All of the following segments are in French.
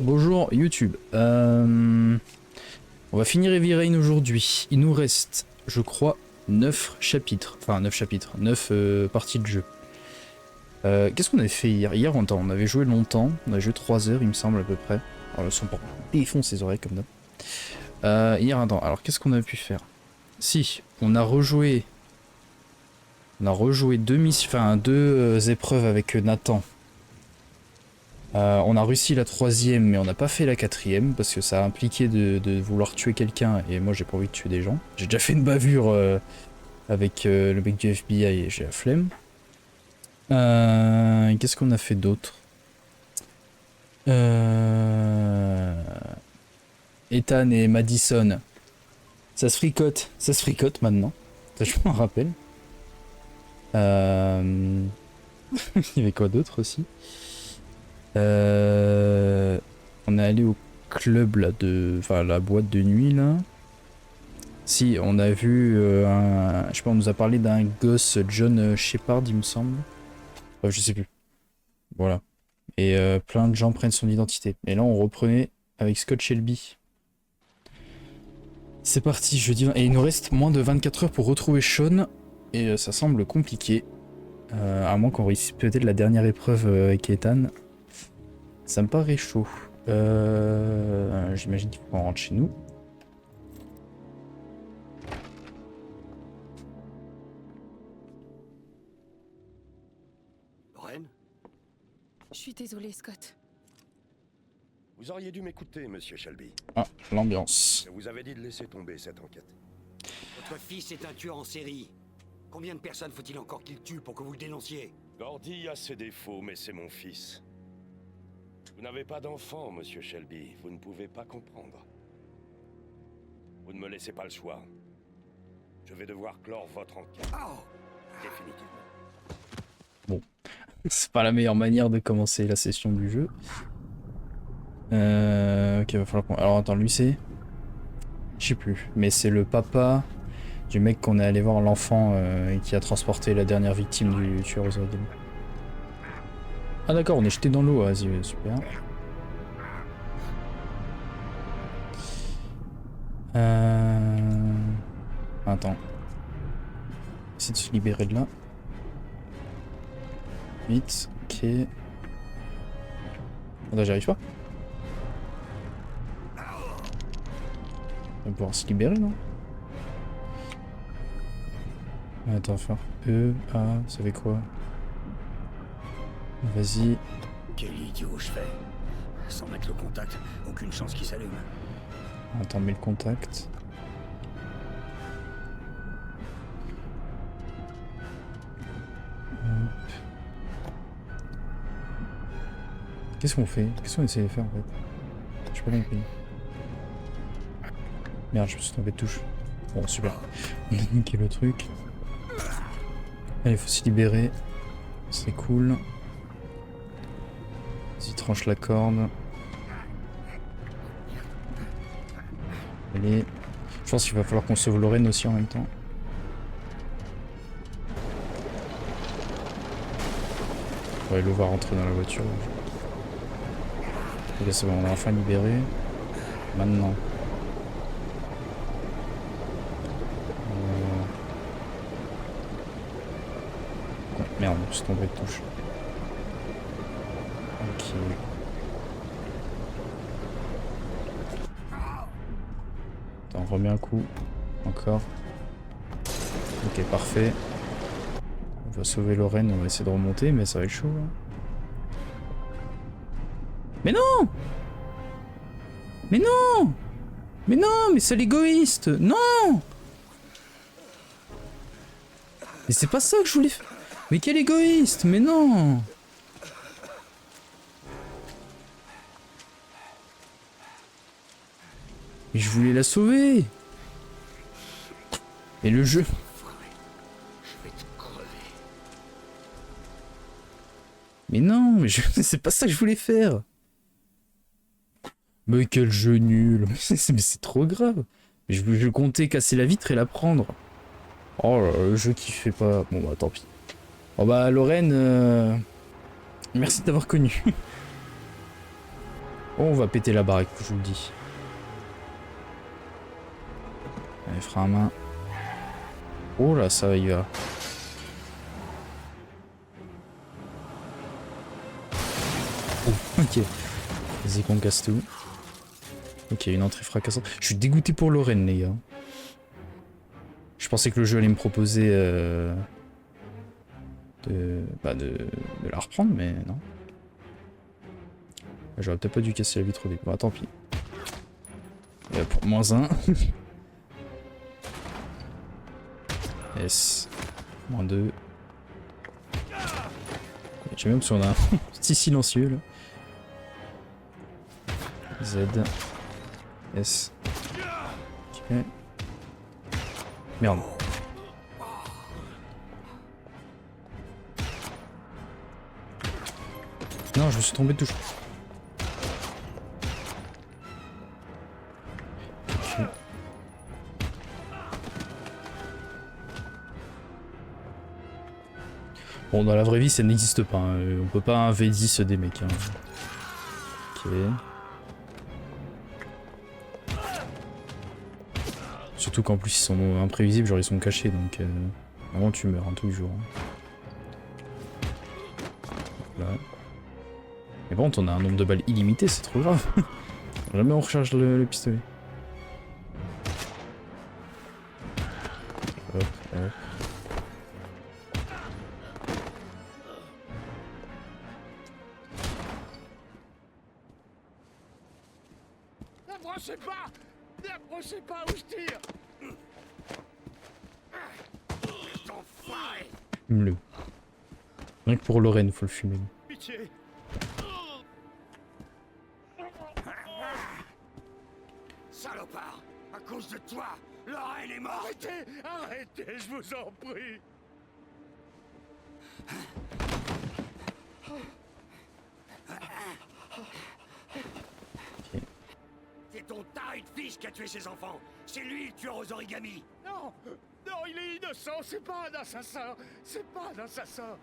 Bonjour YouTube. On va finir Heavy Rain aujourd'hui. Il nous reste, je crois, 9 chapitres. Enfin, 9 chapitres. 9 parties de jeu. Qu'est-ce qu'on avait fait hier? Hier, on avait joué longtemps. On a joué 3 heures, il me semble, à peu près. Alors, le son pour défonce ses oreilles comme d'hab. Hier, attends. Alors, qu'est-ce qu'on a pu faire? Si, on a rejoué... On a rejoué deux épreuves avec Nathan. On a réussi la 3e, mais on n'a pas fait la 4e parce que ça a impliqué de vouloir tuer quelqu'un et moi j'ai pas envie de tuer des gens. J'ai déjà fait une bavure avec le mec du FBI et j'ai la flemme. Qu'est-ce qu'on a fait d'autre? Ethan et Madison. Ça se fricote maintenant. Ça, je m'en rappelle. Il y avait quoi d'autre aussi? On est allé au club là enfin la boîte de nuit là. Si, on a vu je sais pas, on nous a parlé d'un gosse John Shepard il me semble. Je sais plus. Voilà. Et plein de gens prennent son identité. Et là on reprenait avec Scott Shelby. C'est parti, jeudi 20. Et il nous reste moins de 24 heures pour retrouver Sean. Et ça semble compliqué. À moins qu'on réussisse peut-être la dernière épreuve avec Ethan. Ça me paraît chaud. J'imagine qu'il faut qu'on rentre chez nous. Lorraine ? Je suis désolée, Scott. Vous auriez dû m'écouter, monsieur Shelby. Ah, l'ambiance. Je vous avais dit de laisser tomber cette enquête. Votre fils est un tueur en série. Combien de personnes faut-il encore qu'il tue pour que vous le dénonciez? Gordy a ses défauts, mais c'est mon fils. Vous n'avez pas d'enfant, monsieur Shelby. Vous ne pouvez pas comprendre. Vous ne me laissez pas le choix. Je vais devoir clore votre enquête. Définitivement. Bon, c'est pas la meilleure manière de commencer la session du jeu. Ok, va falloir qu'on... Alors attends, lui c'est... Je sais plus, mais c'est le papa du mec qu'on est allé voir, l'enfant qui a transporté la dernière victime du tueur aux ordures. Ah d'accord, on est jeté dans l'eau, vas-y, super. Attends. Essayer de se libérer de là. Vite, ok. Attends, j'arrive pas. On va pouvoir se libérer, non? Attends, faire E, A, ça fait quoi? Vas-y. Quel idiot je fais. Sans mettre le contact, aucune chance qu'il s'allume. Attends, mets le contact. Qu'est-ce qu'on fait? Qu'est-ce qu'on essaie de faire en fait? J'ai pas compris. Merde, je me suis trompé de touche. Bon, super. On a niqué le truc. Allez, faut se libérer. C'est cool. Vas-y, tranche la corde. Allez. Je pense qu'il va falloir qu'on sauve Lorraine aussi en même temps. On va le voir rentrer dans la voiture. Ok, c'est bon, on a enfin libéré. Maintenant. Oh, merde, je suis tombé de touche. Ok. Attends, on remet un coup. Encore. Ok, parfait. On va sauver Lorraine, on va essayer de remonter, mais ça va être chaud. Hein. Mais non! Mais non! Mais non! Mais c'est l'égoïste! Non! Mais c'est pas ça que je voulais faire! Mais quel égoïste! Mais non! Mais je voulais la sauver! Et le jeu... Mais non, mais c'est pas ça que je voulais faire. Mais quel jeu nul. Mais c'est trop grave. Mais je comptais casser la vitre et la prendre. Oh là là, le jeu qui fait pas... Bon bah tant pis. Oh bah Lorraine, merci de t'avoir connu. Oh, on va péter la baraque, je vous le dis. Allez, frein à main. Oh là, ça y va. Oh, ok. Vas-y qu'on casse tout. Ok, une entrée fracassante. Je suis dégoûté pour Lorraine, les gars. Je pensais que le jeu allait me proposer de la reprendre, mais non. J'aurais peut-être pas dû casser la vitre au début. Bon, tant pis. Et pour -1. S. -2. Je sais même si on a un petit silencieux là. Z. S. Ok. Merde. Non, je me suis tombé de touche. Ok. Bon, dans la vraie vie, ça n'existe pas. Hein. On peut pas un V10 des mecs. Hein. Ok. Surtout qu'en plus, ils sont imprévisibles, genre ils sont cachés, donc... Vraiment, tu meurs, hein, tous les jours. Hein. Là. Mais bon, on a un nombre de balles illimité, c'est trop grave. Jamais on recharge le pistolet. Hop, hop. N'approchez pas où je tire. Fume-le. Rien que pour Lorraine, faut le fumer. Pitié. Salopard! À cause de toi, Lorraine est morte! Arrêtez, arrêtez, je vous en prie. C'est ton taré de fils qui a tué ses enfants! C'est lui le tueur aux origamis! Non, non, il est innocent, c'est pas un assassin. C'est pas un assassin.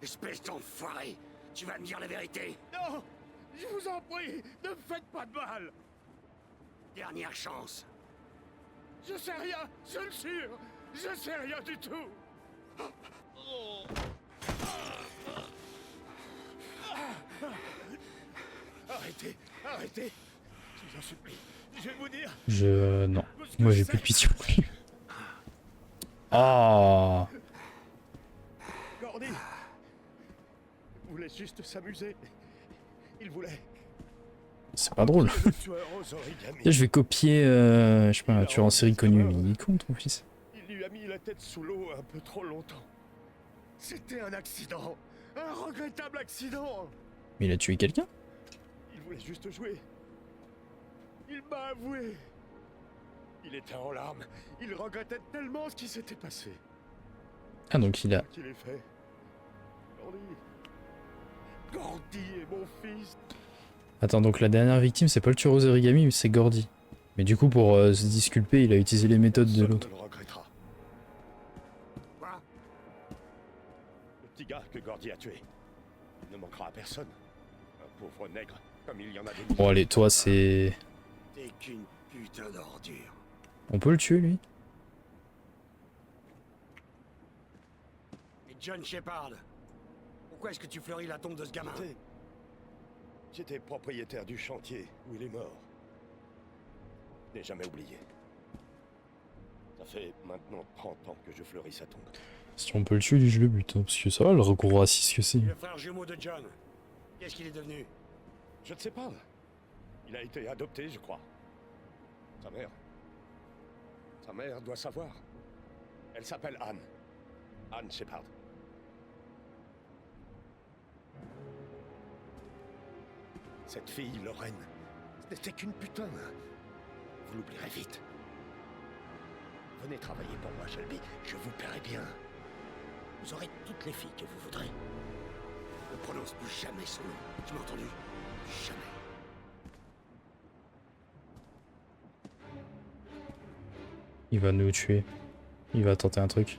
Espèce d'enfoiré! Tu vas me dire la vérité! Non, je vous en prie, ne me faites pas de mal. Dernière chance! Je sais rien, je le jure. Je sais rien du tout. Arrêtez, arrêtez. Je vous en supplie. Je vais vous dire. Non. Moi j'ai plus de pitié. Ah. Gordy voulait juste s'amuser. Il voulait. C'est pas drôle. Le tueur aux origamis. Là, je vais copier, je sais pas, un tueur en série connu. Il est con ton fils. Il lui a mis la tête sous l'eau un peu trop longtemps. C'était un accident. Un regrettable accident. Mais il a tué quelqu'un? Il voulait juste jouer. Il m'a avoué. Il était en larmes. Il regrettait tellement ce qui s'était passé. Ah, donc il a... Qu'il ait fait. Gordy. Gordy est mon fils. Attends, donc la dernière victime, c'est pas le tueur aux origami, mais c'est Gordy. Mais du coup, pour se disculper, il a utilisé les méthodes de l'autre. Le regrettera. Quoi? Le petit gars que Gordy a tué. Il ne manquera à personne. Un pauvre nègre, comme il y en a des milliers. Bon, allez, toi, c'est... T'es qu'une putain d'ordure. On peut le tuer, lui? Et John Shepard, pourquoi est-ce que tu fleuris la tombe de ce gamin? J'étais propriétaire du chantier où il est mort. Je n'ai jamais oublié. Ça fait maintenant 30 ans que je fleuris sa tombe. Si on peut le tuer, lui, je le bute. Hein, parce que ça va, le recours raciste que c'est. Le frère jumeau de John. Qu'est-ce qu'il est devenu? Je ne sais pas. Il a été adopté, je crois. Sa mère. Sa mère doit savoir. Elle s'appelle Anne. Anne Shepard. Cette fille, Lorraine, ce n'était qu'une putain. Vous l'oublierez vite. Venez travailler pour moi, Shelby. Je vous paierai bien. Vous aurez toutes les filles que vous voudrez. Ne prononce plus jamais son nom. Tu m'as entendu? Jamais. Il va nous tuer. Il va tenter un truc.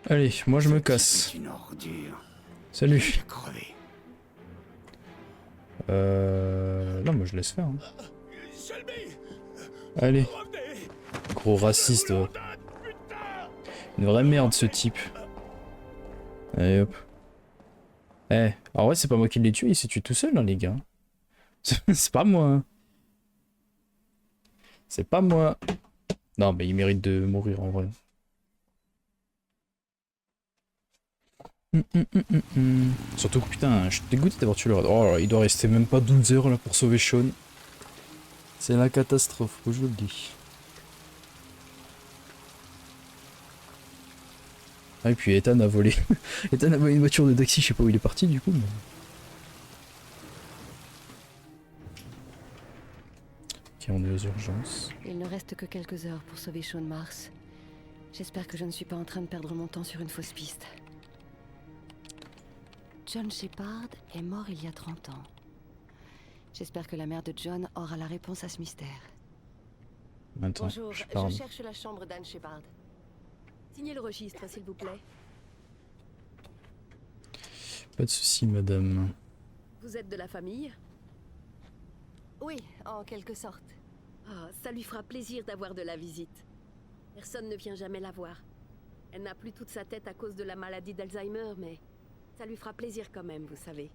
Allez, moi je me Ce type casse. est une ordure. Salut. Crevé. Non, moi je laisse faire. Hein. Allez. Gros raciste. Une vraie merde ce type. Allez hop. Eh, en vrai c'est pas moi qui l'ai tué, il s'est tué tout seul hein, les gars. C'est pas moi. Hein. C'est pas moi. Non mais il mérite de mourir en vrai. Surtout que putain, je suis dégoûté d'avoir tué le raid. Oh, il doit rester même pas 12 heures là pour sauver Sean. C'est la catastrophe, je vous le dis. Ah et puis Ethan a volé. Ethan a volé une voiture de taxi, je sais pas où il est parti du coup. Mais... Ok, on est aux urgences. Il ne reste que quelques heures pour sauver Sean Mars. J'espère que je ne suis pas en train de perdre mon temps sur une fausse piste. John Shepard est mort il y a 30 ans. J'espère que la mère de John aura la réponse à ce mystère. Attends, Bonjour, je je parle. cherche la chambre d'Anne Shepard. Signez le registre, s'il vous plaît. Pas de soucis, madame. Vous êtes de la famille? Oui, en quelque sorte. Ah, ça lui fera plaisir d'avoir de la visite. Personne ne vient jamais la voir. Elle n'a plus toute sa tête à cause de la maladie d'Alzheimer, mais ça lui fera plaisir quand même, vous savez.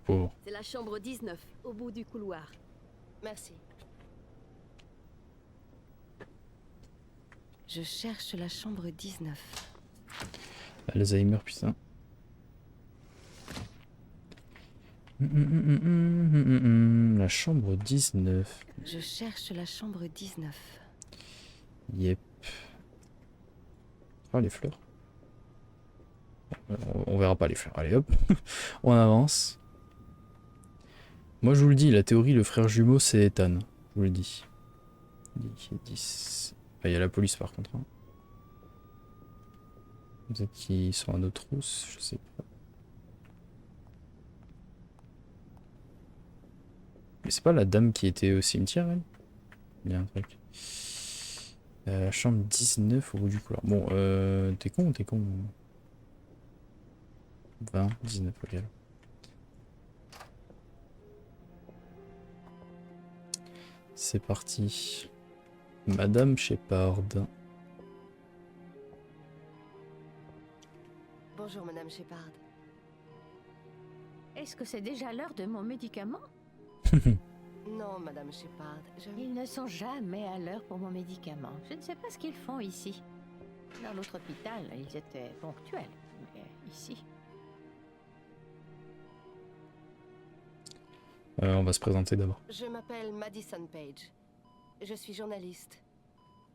Pauvre. C'est la chambre 19, au bout du couloir. Merci. Je cherche la chambre 19. Alzheimer, putain. La chambre 19. Je cherche la chambre 19. Yep. Ah, les fleurs. On verra pas les fleurs. Allez, hop. On avance. Moi, je vous le dis, la théorie, le frère jumeau, c'est Ethan. Je vous le dis. Il y a la police, par contre. Hein. Peut-être qu'ils sont à nos trousses, je sais pas. Mais c'est pas la dame qui était au cimetière, elle? Il y a un truc. Chambre 19 au bout du couloir. Bon, t'es con ou t'es con? 20, 19, ok. C'est parti. Madame Shepard. Bonjour, Madame Shepard. Est-ce que c'est déjà l'heure de mon médicament? Non, Madame Shepard, Ils ne sont jamais à l'heure pour mon médicament. Je ne sais pas ce qu'ils font ici. Dans l'autre hôpital, ils étaient ponctuels. Mais ici... On va se présenter d'abord. Je m'appelle Madison Page. Je suis journaliste.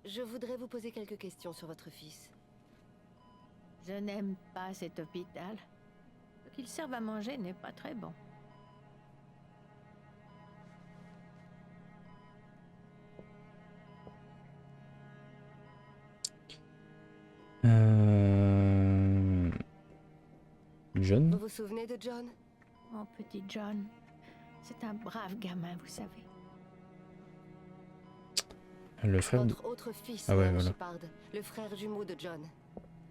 Je voudrais vous poser quelques questions sur votre fils. Je n'aime pas cet hôpital. Ce qu'ils servent à manger n'est pas très bon. John? Vous vous souvenez de John? Mon petit John, c'est un brave gamin, vous savez. Le frère de... Votre autre fils, Ah ouais, Madame voilà. Shepard, le frère jumeau de John.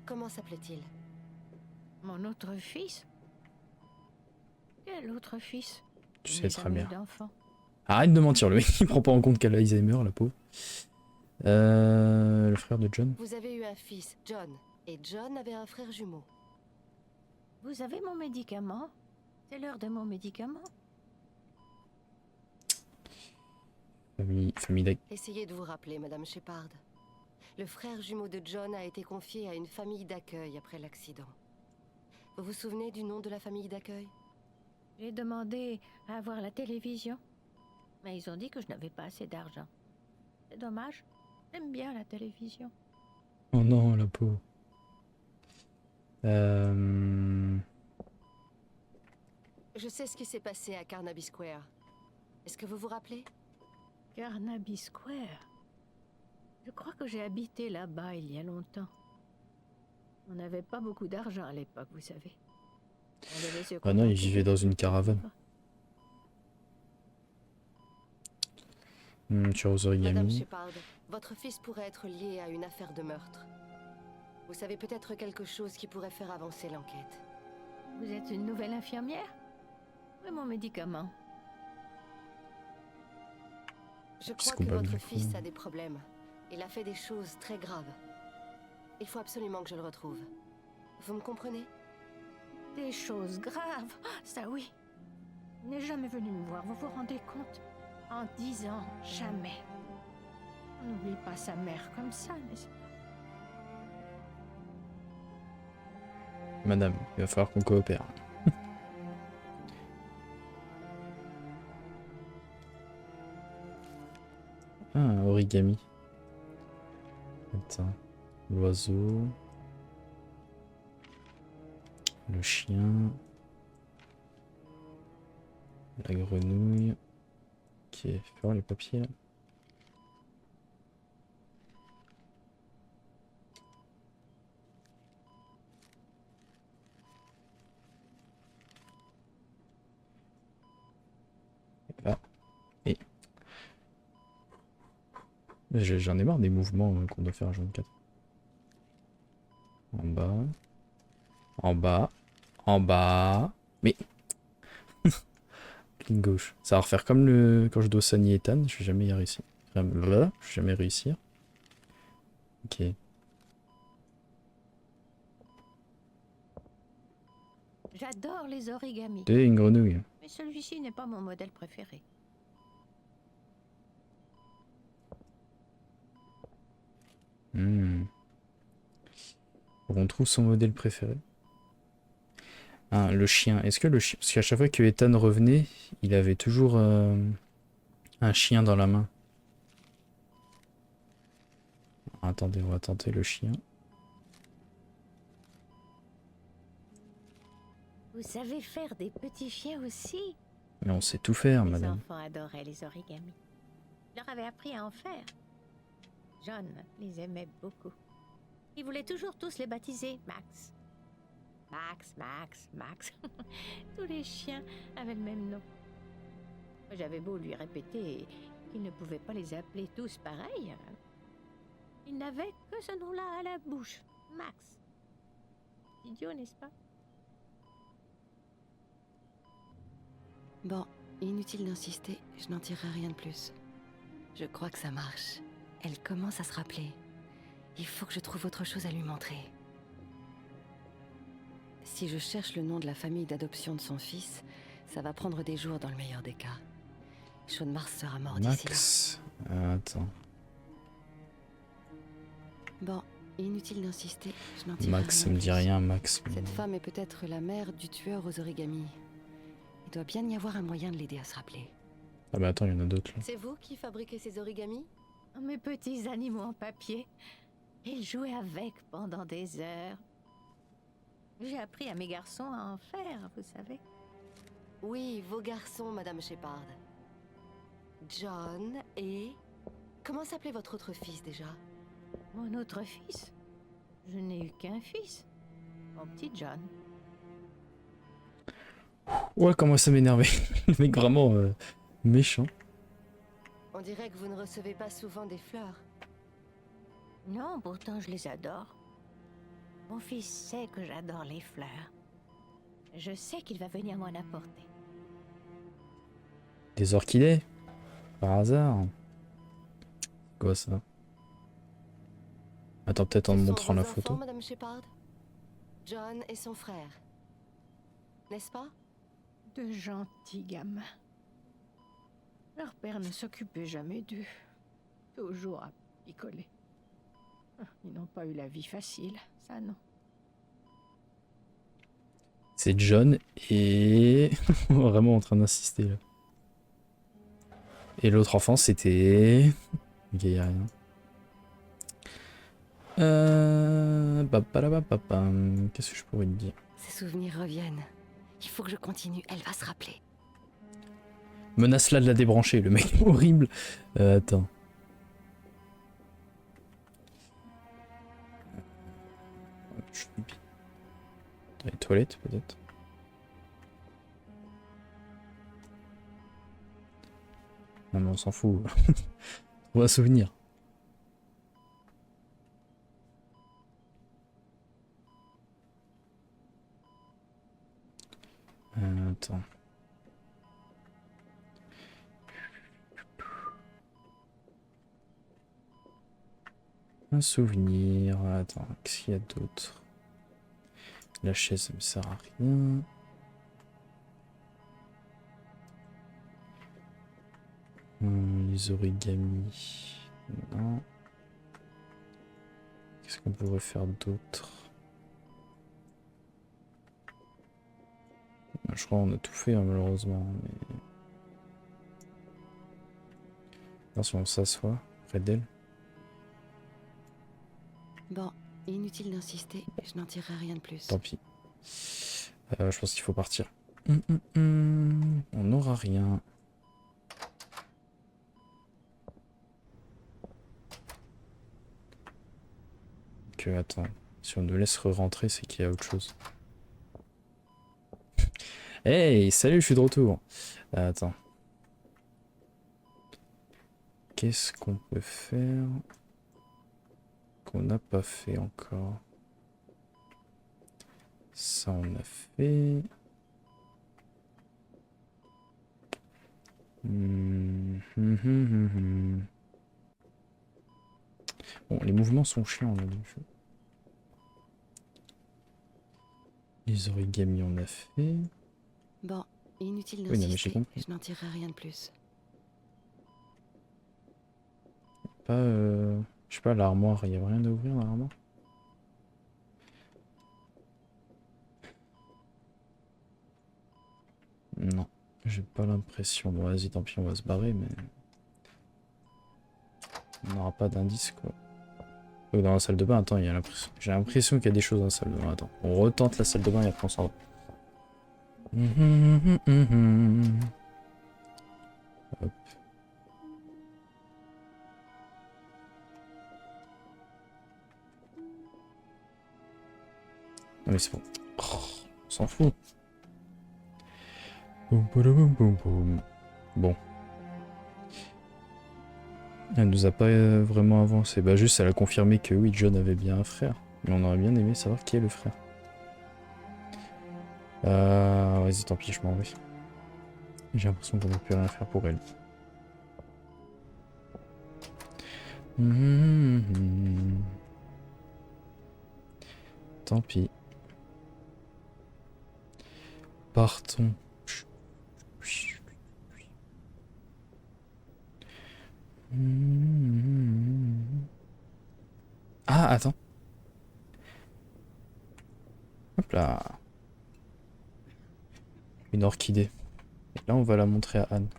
Comment s'appelait-il? Mon autre fils? Quel autre fils? Tu Je sais n'ai très jamais bien. eu d'enfant. Arrête de mentir, le mec il prend pas en compte qu'elle a Alzheimer, la pauvre. Le frère de John. Vous avez eu un fils, John, et John avait un frère jumeau. Vous avez mon médicament? C'est l'heure de mon médicament? Famille d'accueil. Essayez de vous rappeler, Madame Shepard. Le frère jumeau de John a été confié à une famille d'accueil après l'accident. Vous vous souvenez du nom de la famille d'accueil? J'ai demandé à voir la télévision, mais ils ont dit que je n'avais pas assez d'argent. C'est dommage. J'aime bien la télévision. Oh non, la pauvre. Je sais ce qui s'est passé à Carnaby Square. Est-ce que vous vous rappelez? Carnaby Square. Je crois que j'ai habité là-bas il y a longtemps. On n'avait pas beaucoup d'argent à l'époque, vous savez. On devait se Ah non, il contenter vivait de dans une petits caravane. Madame Tu as aux origami. Shepard, votre fils pourrait être lié à une affaire de meurtre. Vous savez peut-être quelque chose qui pourrait faire avancer l'enquête. Vous êtes une nouvelle infirmière? Où est mon médicament? Je Puisqu'on crois que parle votre du coup. fils a des problèmes. Il a fait des choses très graves. Il faut absolument que je le retrouve. Vous me comprenez? Des choses graves. Ah, ça oui. Il n'est jamais venu me voir, vous vous rendez compte? En 10 ans, jamais. On n'oublie pas sa mère comme ça, n'est-ce pas? Madame, il va falloir qu'on coopère. Ah, un origami. Attends. L'oiseau. Le chien. La grenouille. Ok, faire les papiers là. Ah. Et. J'en ai marre des mouvements qu'on doit faire à 24. En bas. En bas. En bas. Mais. Clic gauche. Ça va refaire comme le quand je dois soigner Ethan. Je vais jamais y réussir. Je vais jamais réussir. Ok. J'adore les origamis. Et une grenouille. Mais celui-ci n'est pas mon modèle préféré. Faut qu'on trouve son modèle préféré. Ah, le chien. Est-ce que le chien... Parce qu'à chaque fois que Ethan revenait, il avait toujours un chien dans la main. Attendez, on va tenter le chien. Vous savez faire des petits chiens aussi? Mais on sait tout faire, Les madame. enfants adoraient les origamis. Je leur avais appris à en faire. John les aimait beaucoup. Il voulait toujours tous les baptiser Max. Max, Max, Max. Tous les chiens avaient le même nom. J'avais beau lui répéter qu'il ne pouvait pas les appeler tous pareil. Il n'avait que ce nom-là à la bouche. Max. Idiot, n'est-ce pas? Bon, inutile d'insister, je n'en tirerai rien de plus. Je crois que ça marche. Elle commence à se rappeler. Il faut que je trouve autre chose à lui montrer. Si je cherche le nom de la famille d'adoption de son fils, ça va prendre des jours dans le meilleur des cas. Sean Mars sera mort d'ici là. Max. Attends. Bon, inutile d'insister, je n'en tirerai Max, ça rien me de dit plus. rien, Max. Cette femme est peut-être la mère du tueur aux origamis. Il doit bien y avoir un moyen de l'aider à se rappeler. Ah bah attends, il y en a d'autres là. C'est vous qui fabriquez ces origamis? Mes petits animaux en papier. Ils jouaient avec pendant des heures. J'ai appris à mes garçons à en faire, vous savez. Oui, vos garçons, Madame Shepard. John et... Comment s'appelait votre autre fils déjà? Mon autre fils? Je n'ai eu qu'un fils. Mon petit John. Ouais, comment ça m'énervait. Le mec vraiment méchant. On dirait que vous ne recevez pas souvent des fleurs. Non, pourtant je les adore. Mon fils sait que j'adore les fleurs. Je sais qu'il va venir m'en apporter. Des orchidées? Par hasard? Quoi ça? Attends, peut-être en Ce me sont montrant vos la enfants, photo. Madame Shepard? John et son frère. N'est-ce pas? De gentils gamins. Leur père ne s'occupait jamais d'eux. Toujours à picoler. Ils n'ont pas eu la vie facile, ça non. C'est John et... vraiment en train d'insister là. Et l'autre enfant c'était... Ok, y a rien. Qu'est-ce que je pourrais te dire? Ces souvenirs reviennent. Il faut que je continue, elle va se rappeler. Menace-la de la débrancher, le mec est horrible. Attends. Les toilettes peut-être. Non mais on s'en fout. On va souvenir. Attends. Un souvenir. Attends, qu'est-ce qu'il y a d'autre? La chaise, ça me sert à rien. Les origamis. Non. Qu'est-ce qu'on pourrait faire d'autre? Je crois qu'on a tout fait, hein, malheureusement. Mais... non, si on s'assoit près d'elle. Bon, inutile d'insister, je n'en tirerai rien de plus. Tant pis. Je pense qu'il faut partir. On n'aura rien. Que attends, si on nous laisse re-rentrer, c'est qu'il y a autre chose. Hey, salut, je suis de retour. Attends. Qu'est-ce qu'on peut faire qu'on n'a pas fait encore? Ça, on a fait. Bon, les mouvements sont chiants là. Les origamis, on a fait. Bon, inutile Oui, non, mais j'ai d'insister, compris. je n'en tirerai rien de plus. Pas, je sais pas, l'armoire, il y a rien à ouvrir dans l'armoire? Non, j'ai pas l'impression. Bon, vas-y, tant pis, on va se barrer, mais on n'aura pas d'indice, quoi. Dans la salle de bain, attends, il y a l'impression. J'ai l'impression qu'il y a des choses dans la salle de bain. Attends, on retente la salle de bain et après on s'en va. Hop. Non mais c'est bon. Oh, on s'en fout. Boum, boum, boum, boum. Bon. Elle nous a pas vraiment avancé. Bah juste, elle a confirmé que oui, John avait bien un frère. Mais on aurait bien aimé savoir qui est le frère. Vas-y, tant pis, je m'en vais. J'ai l'impression qu'on ne peut plus rien faire pour elle. Tant pis. Partons. Ah, attends. Hop là. Une orchidée. Et là, on va la montrer à Anne.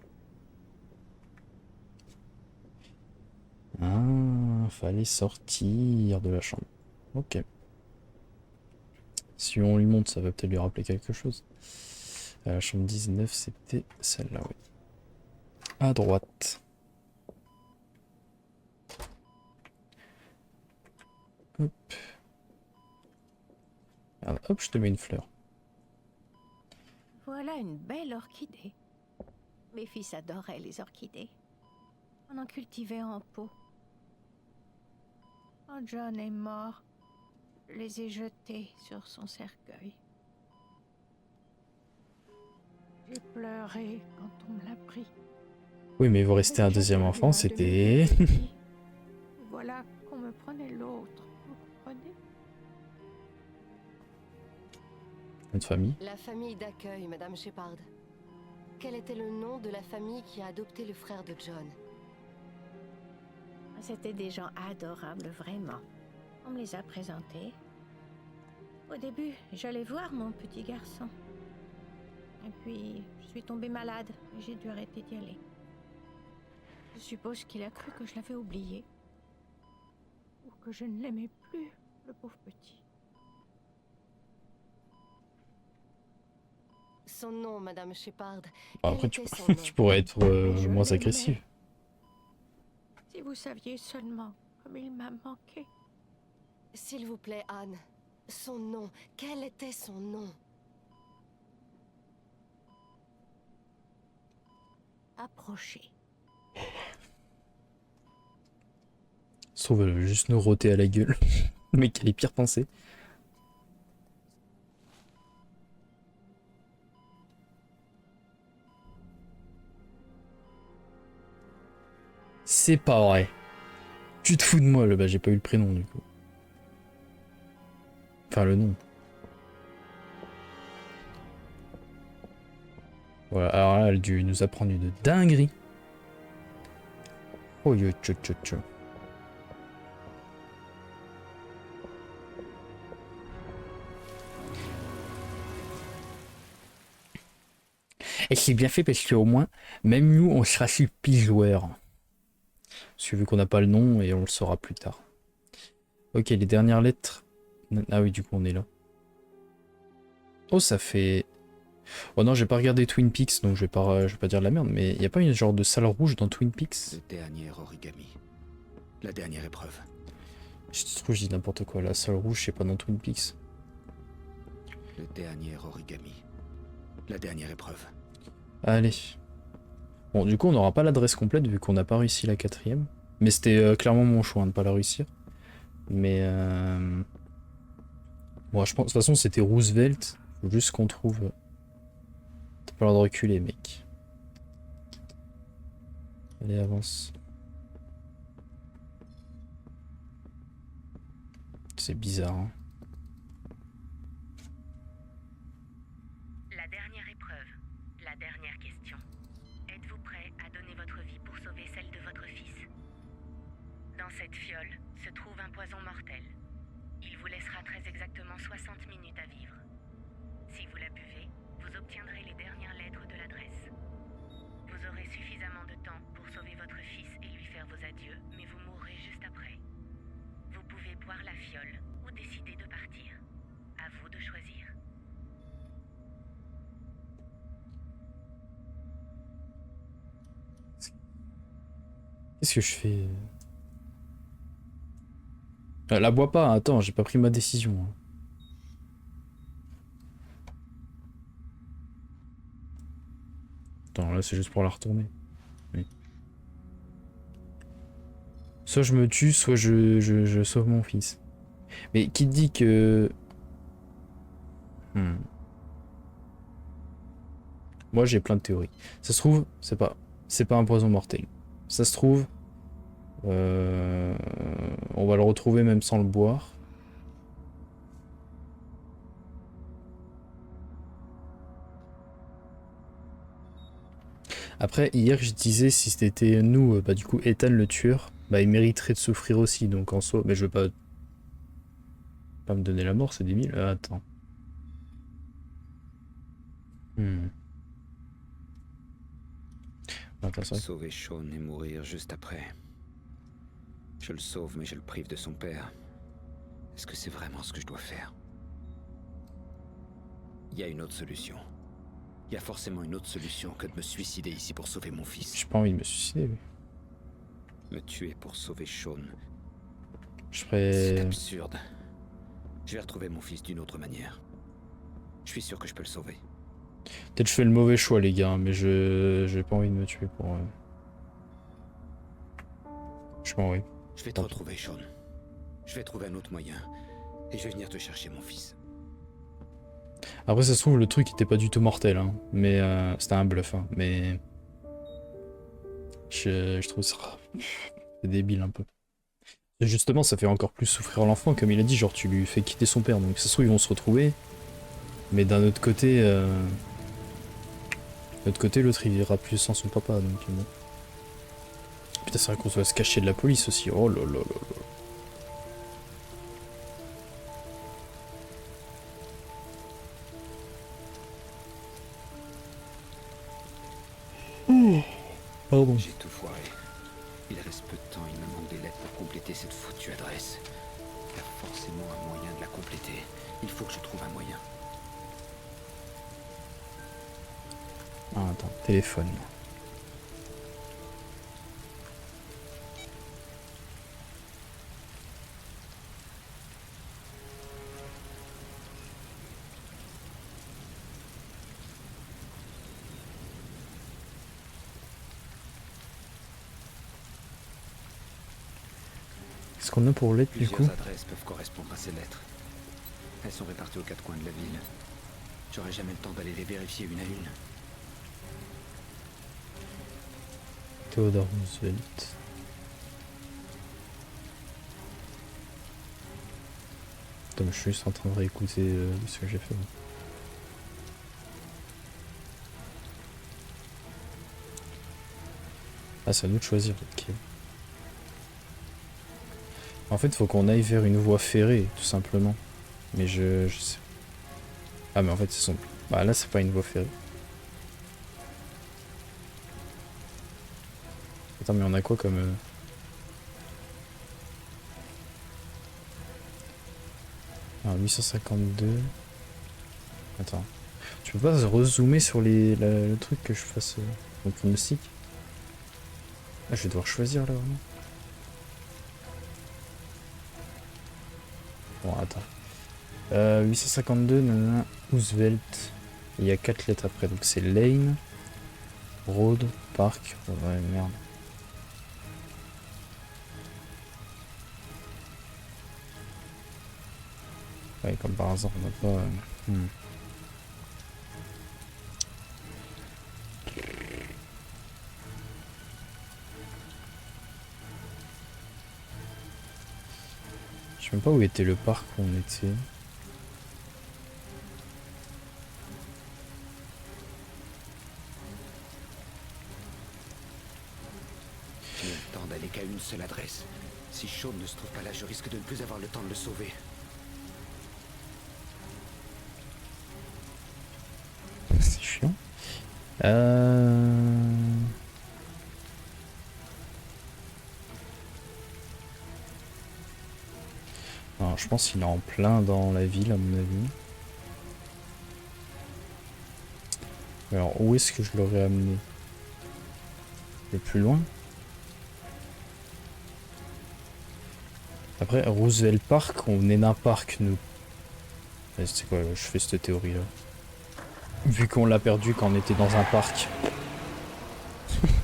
Ah, fallait sortir de la chambre. Ok. Si on lui montre, ça va peut-être lui rappeler quelque chose. La chambre 19, c'était celle-là, oui. À droite. Hop. Regarde, hop, je te mets une fleur. Voilà une belle orchidée. Mes fils adoraient les orchidées. On en cultivait en pot. Quand John est mort, je les ai jetées sur son cercueil. J'ai pleuré quand on me l'a pris. Oui, mais vous restez un deuxième enfant, c'était... Voilà qu'on me prenait l'autre, vous comprenez? Notre famille. La famille d'accueil, Madame Shepard. Quel était le nom de la famille qui a adopté le frère de John? C'était des gens adorables, vraiment. On me les a présentés. Au début, j'allais voir mon petit garçon. Et puis, je suis tombée malade et j'ai dû arrêter d'y aller. Je suppose qu'il a cru que je l'avais oublié. Ou que je ne l'aimais plus, le pauvre petit. Son nom, Madame Shepard. Après, Quel était son nom? tu pourrais être Je moins l'aimais. agressive. Si vous saviez seulement comme il m'a manqué. S'il vous plaît, Anne. Son nom. Quel était son nom? Approchez. Se trouve, elle veut juste nous rôter à la gueule. Mais quelle est pire pensée. C'est pas vrai. Tu te fous de moi, bah j'ai pas eu le prénom du coup. Enfin le nom. Voilà, alors là, elle a dû nous apprendre une dinguerie. Oh yo tcho tcho tcho. Et c'est bien fait parce qu'au moins, même nous, on sera super joueurs. Parce que vu qu'on n'a pas le nom et on le saura plus tard. Ok, les dernières lettres. Ah oui, du coup, on est là. Oh, ça fait... Oh non, j'ai pas regardé Twin Peaks, donc je vais pas dire de la merde, mais y a pas une genre de salle rouge dans Twin Peaks? Le dernier origami. La dernière épreuve. Je trouve, je dis n'importe quoi. La salle rouge, c'est pas dans Twin Peaks. Le dernier origami. La dernière épreuve. Allez. Bon, du coup, on n'aura pas l'adresse complète vu qu'on n'a pas réussi la 4ème. Mais c'était clairement mon choix de ne pas la réussir. Mais bon, je pense, de toute façon, c'était Roosevelt. Faut juste qu'on trouve... T'as pas le droit de reculer, mec. Allez, avance. C'est bizarre, hein. La dernière épreuve, la dernière question. Êtes-vous prêt à donner votre vie pour sauver celle de votre fils? Dans cette fiole se trouve un poison mortel. Il vous laissera très exactement 60 minutes à vivre. Si vous la buvez, vous obtiendrez les dernières lettres de l'adresse. Vous aurez suffisamment de temps pour sauver votre fils et lui faire vos adieux, mais vous mourrez juste après. Vous pouvez boire la fiole ou décider de partir. À vous de choisir. Qu'est-ce que je fais? La bois pas, attends, j'ai pas pris ma décision. Hein. Attends, là c'est juste pour la retourner. Oui. Soit je me tue, soit je sauve mon fils. Mais qui te dit que... Moi j'ai plein de théories. Ça se trouve, c'est pas un poison mortel. Ça se trouve, on va le retrouver même sans le boire. Après, hier, je disais, si c'était nous, bah du coup, Ethan le tueur, bah il mériterait de souffrir aussi, donc en soi, mais je veux pas me donner la mort, c'est débile. Attends. Attends, ça. Sauver Sean et mourir juste après. Je le sauve, mais je le prive de son père. Est-ce que c'est vraiment ce que je dois faire? Il y a une autre solution. Il y a forcément une autre solution que de me suicider ici pour sauver mon fils. J'ai pas envie de me suicider, lui. Me tuer pour sauver Sean. Je ferais... C'est absurde. Je vais retrouver mon fils d'une autre manière. Je suis sûr que je peux le sauver. Peut-être je fais le mauvais choix, les gars, mais j'ai pas envie de me tuer pour... Je m'en vais. Je vais te retrouver, Sean. Je vais trouver un autre moyen. Et je vais venir te chercher, mon fils. Après, ça se trouve, le truc était pas du tout mortel, hein. Mais c'était un bluff, hein. Mais... Je trouve ça... C'est débile, un peu. Et justement, ça fait encore plus souffrir l'enfant, comme il a dit, genre, tu lui fais quitter son père. Donc ça se trouve, ils vont se retrouver. Mais d'un autre côté... De l'autre côté, l'autre, il ira plus sans son papa, donc bon. Putain, c'est vrai qu'on doit se cacher de la police aussi. Oh là là là là. Pardon. J'ai tout foiré. Il reste peu de temps, il me manque des lettres pour compléter cette foutue adresse. Il y a forcément un moyen de la compléter. Il faut que je trouve un moyen. Ah, attends, téléphone. Qu'est-ce qu'on a pour lettres du coup? Plusieurs adresses peuvent correspondre à ces lettres. Elles sont réparties aux quatre coins de la ville. J'aurai jamais le temps d'aller les vérifier une à une. Theodore Roosevelt. comme je suis juste en train de réécouter ce que j'ai fait. Ah, c'est à nous de choisir, ok. En fait, faut qu'on aille vers une voie ferrée, tout simplement. Mais je sais. Ah, mais en fait, c'est son. Bah là, c'est pas une voie ferrée. Attends, mais on a quoi comme. Alors, 852. Attends. Tu peux pas rezoomer sur le truc que je fasse mon pronostic? Ah, je vais devoir choisir là, vraiment. Bon, attends. 852, nanana, Roosevelt. Il y a 4 lettres après, donc c'est Lane, Road, Park. Oh, ouais, merde. Ouais, comme par hasard, on n'a pas. Je sais même pas où était le parc où on était. Je n'ai le temps d'aller qu'à une seule adresse. Si Shaun ne se trouve pas là, je risque de ne plus avoir le temps de le sauver. C'est chiant. Alors, je pense qu'il est en plein dans la ville à mon avis. Alors où est-ce que je l'aurais amené? Le plus loin? Après Roosevelt Park, on est d'un parc nous. C'est quoi, je fais cette théorie là. Vu qu'on l'a perdu quand on était dans un parc.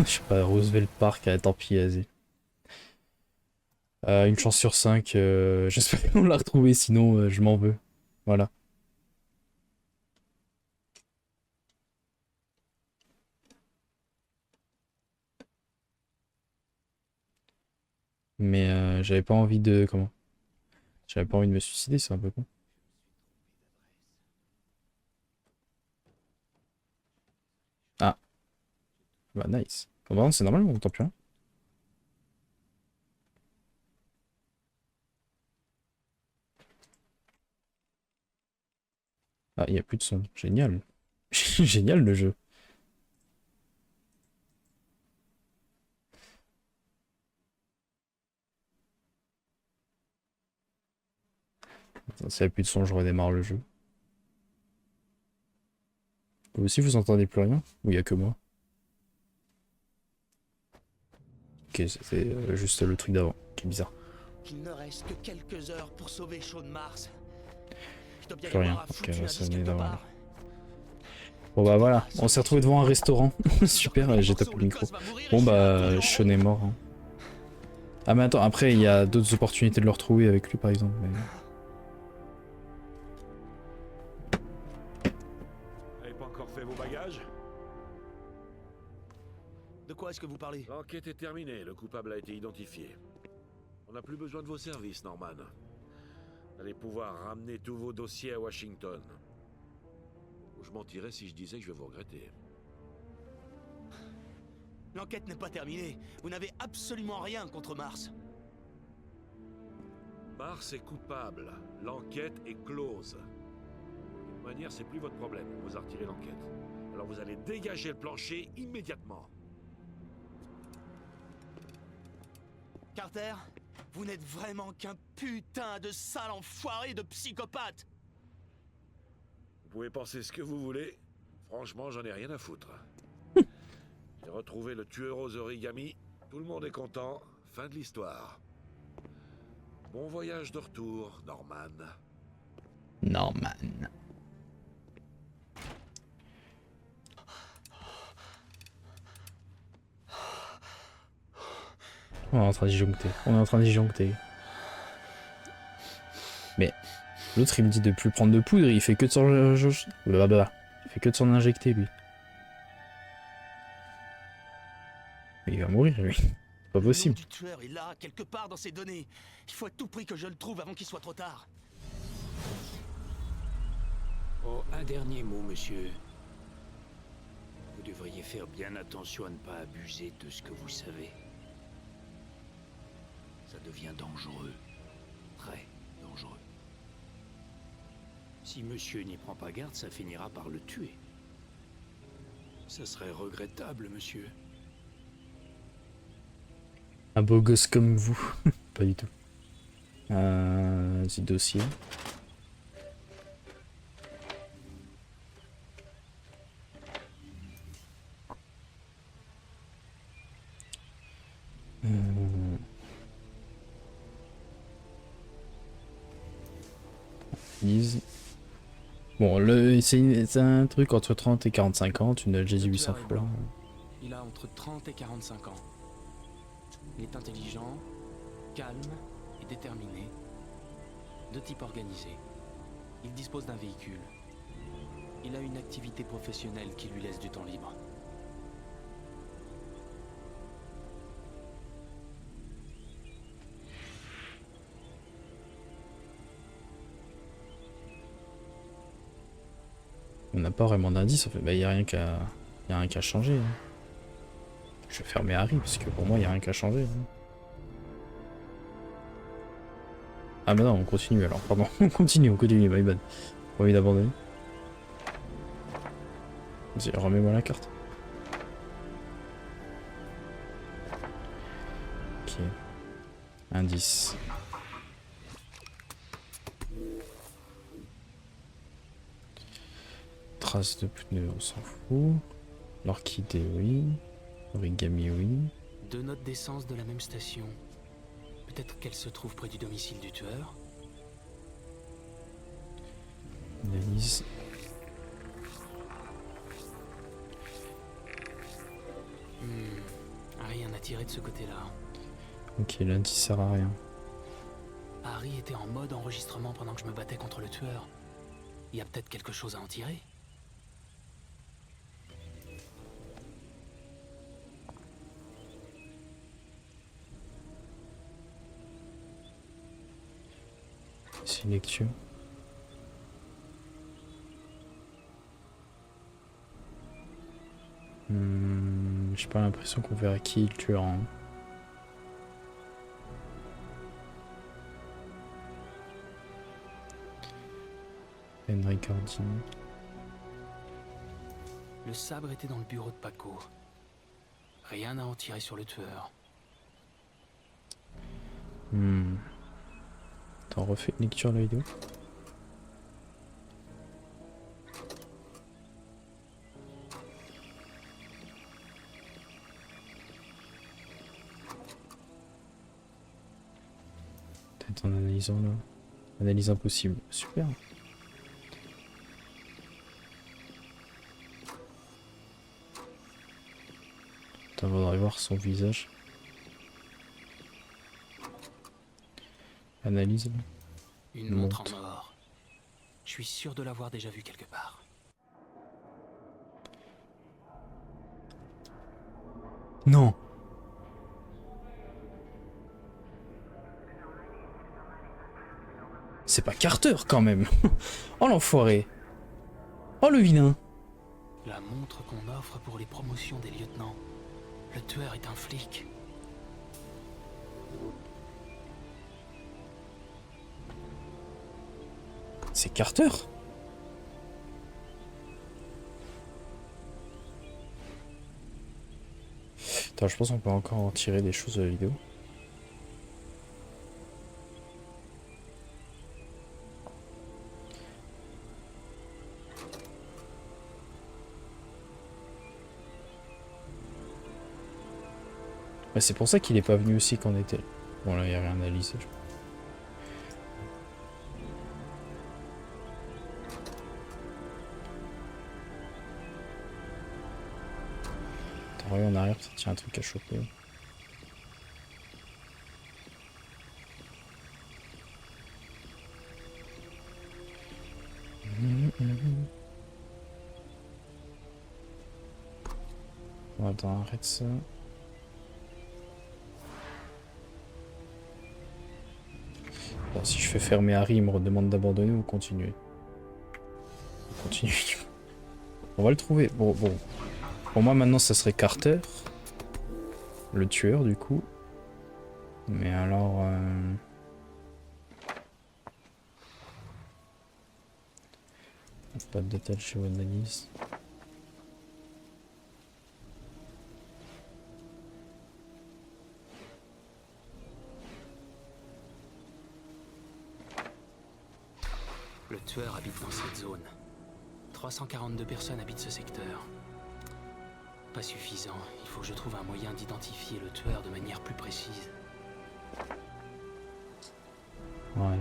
Je sais pas, Roosevelt Park, tant pis, vas-y. Une chance sur 5, j'espère qu'on l'a retrouvé, sinon je m'en veux. Voilà. Mais j'avais pas envie de... Comment? J'avais pas envie de me suicider, c'est un peu con. Ah. Bah nice. Bon, c'est normal, on t'en plus rien. Ah, il n'y a plus de son. Génial. Génial le jeu. S'il n'y a plus de son, je redémarre le jeu. Vous aussi, vous entendez plus rien? Ou il n'y a que moi? Ok, c'était juste le truc d'avant, qui est bizarre. Il ne reste que quelques heures pour sauver Shaun Mars. Je dois bien y Plus rien. avoir un Ok, foutu ça indice venait quelque d'avant. part. Bon bah voilà, on s'est retrouvé devant un restaurant. Super, j'ai tapé le micro. Bon bah, Shaun est mort. Hein. Ah mais attends, après il y a d'autres opportunités de le retrouver avec lui par exemple. Mais... Vous n'avez pas encore fait vos bagages? De quoi est-ce que vous parlez? L'enquête est terminée, le coupable a été identifié. On n'a plus besoin de vos services, Norman. Vous allez pouvoir ramener tous vos dossiers à Washington. Je mentirais si je disais que je vais vous regretter. L'enquête n'est pas terminée. Vous n'avez absolument rien contre Mars. Mars est coupable. L'enquête est close. De toute manière, c'est plus votre problème. Vous a retiré l'enquête. Alors vous allez dégager le plancher immédiatement. Carter, vous n'êtes vraiment qu'un putain de sale enfoiré de psychopathe. Vous pouvez penser ce que vous voulez. Franchement, j'en ai rien à foutre. J'ai retrouvé le tueur aux origamis. Tout le monde est content. Fin de l'histoire. Bon voyage de retour, Norman. Norman. On est en train d'y joncter. On est en train d'y joncter. Mais l'autre il me dit de plus prendre de poudre, il fait que de s'en... Il fait que de s'en injecter lui. Mais il va mourir lui. C'est pas possible. Le nom du tueur est là, quelque part dans ces données. Il faut à tout prix que je le trouve avant qu'il soit trop tard. Oh, un dernier mot, monsieur. Vous devriez faire bien attention à ne pas abuser de ce que vous savez. Ça devient dangereux. Très dangereux. Si monsieur n'y prend pas garde, ça finira par le tuer. Ça serait regrettable, monsieur. Un beau gosse comme vous. Pas du tout. Du dossier. Lise. Bon, c'est un truc entre 30 et 45 ans, tu ne Jésus 800 fois. Il a entre 30 et 45 ans. Il est intelligent, calme et déterminé. De type organisé. Il dispose d'un véhicule. Il a une activité professionnelle qui lui laisse du temps libre. On n'a pas vraiment d'indice, en fait. Bah, y a rien qu'à changer. Hein. Je vais fermer Harry, parce que pour moi, il n'y a rien qu'à changer. Hein. Ah bah non, on continue alors, pardon. on continue, my bad. Pas envie d'abandonner. Vas-y, remets-moi la carte. Ok. Indice. Traces de pneus, on s'en fout. L'orchidée, oui. Origami, oui. 2 notes d'essence de la même station. Peut-être qu'elle se trouve près du domicile du tueur. Analyse. Rien à tirer de ce côté-là. Ok, l'indice sert à rien. Harry était en mode enregistrement pendant que je me battais contre le tueur. Il y a peut-être quelque chose à en tirer. C'est une lecture. J'ai pas l'impression qu'on verra qui est le tueur. Hein. Henry Cordini. Le sabre était dans le bureau de Paco. Rien à en tirer sur le tueur. T'en refais une lecture la vidéo. Peut-être en analysant là. Analyse impossible. Super. On va voir son visage. Analyse. Là. Une montre en or. Je suis sûr de l'avoir déjà vue quelque part. Non. C'est pas Carter quand même. Oh l'enfoiré. Oh le vilain. La montre qu'on offre pour les promotions des lieutenants. Le tueur est un flic. C'est Carter. Attends, je pense qu'on peut encore en tirer des choses de la vidéo. Ouais, c'est pour ça qu'il est pas venu aussi quand on était là. Bon là, il n'y a rien à lisser. Regarde en arrière, ça tient un truc à choper. Bon, attends, arrête ça. Bon, si je fais fermer Harry, il me redemande d'abandonner ou continuer. continue. On va le trouver. Bon. Pour moi, maintenant, ça serait Carter. Le tueur, du coup. Mais alors... Pas de détails chez Analyse. Le tueur habite dans cette zone. 342 personnes habitent ce secteur. Pas suffisant. Il faut que je trouve un moyen d'identifier le tueur de manière plus précise. Ouais.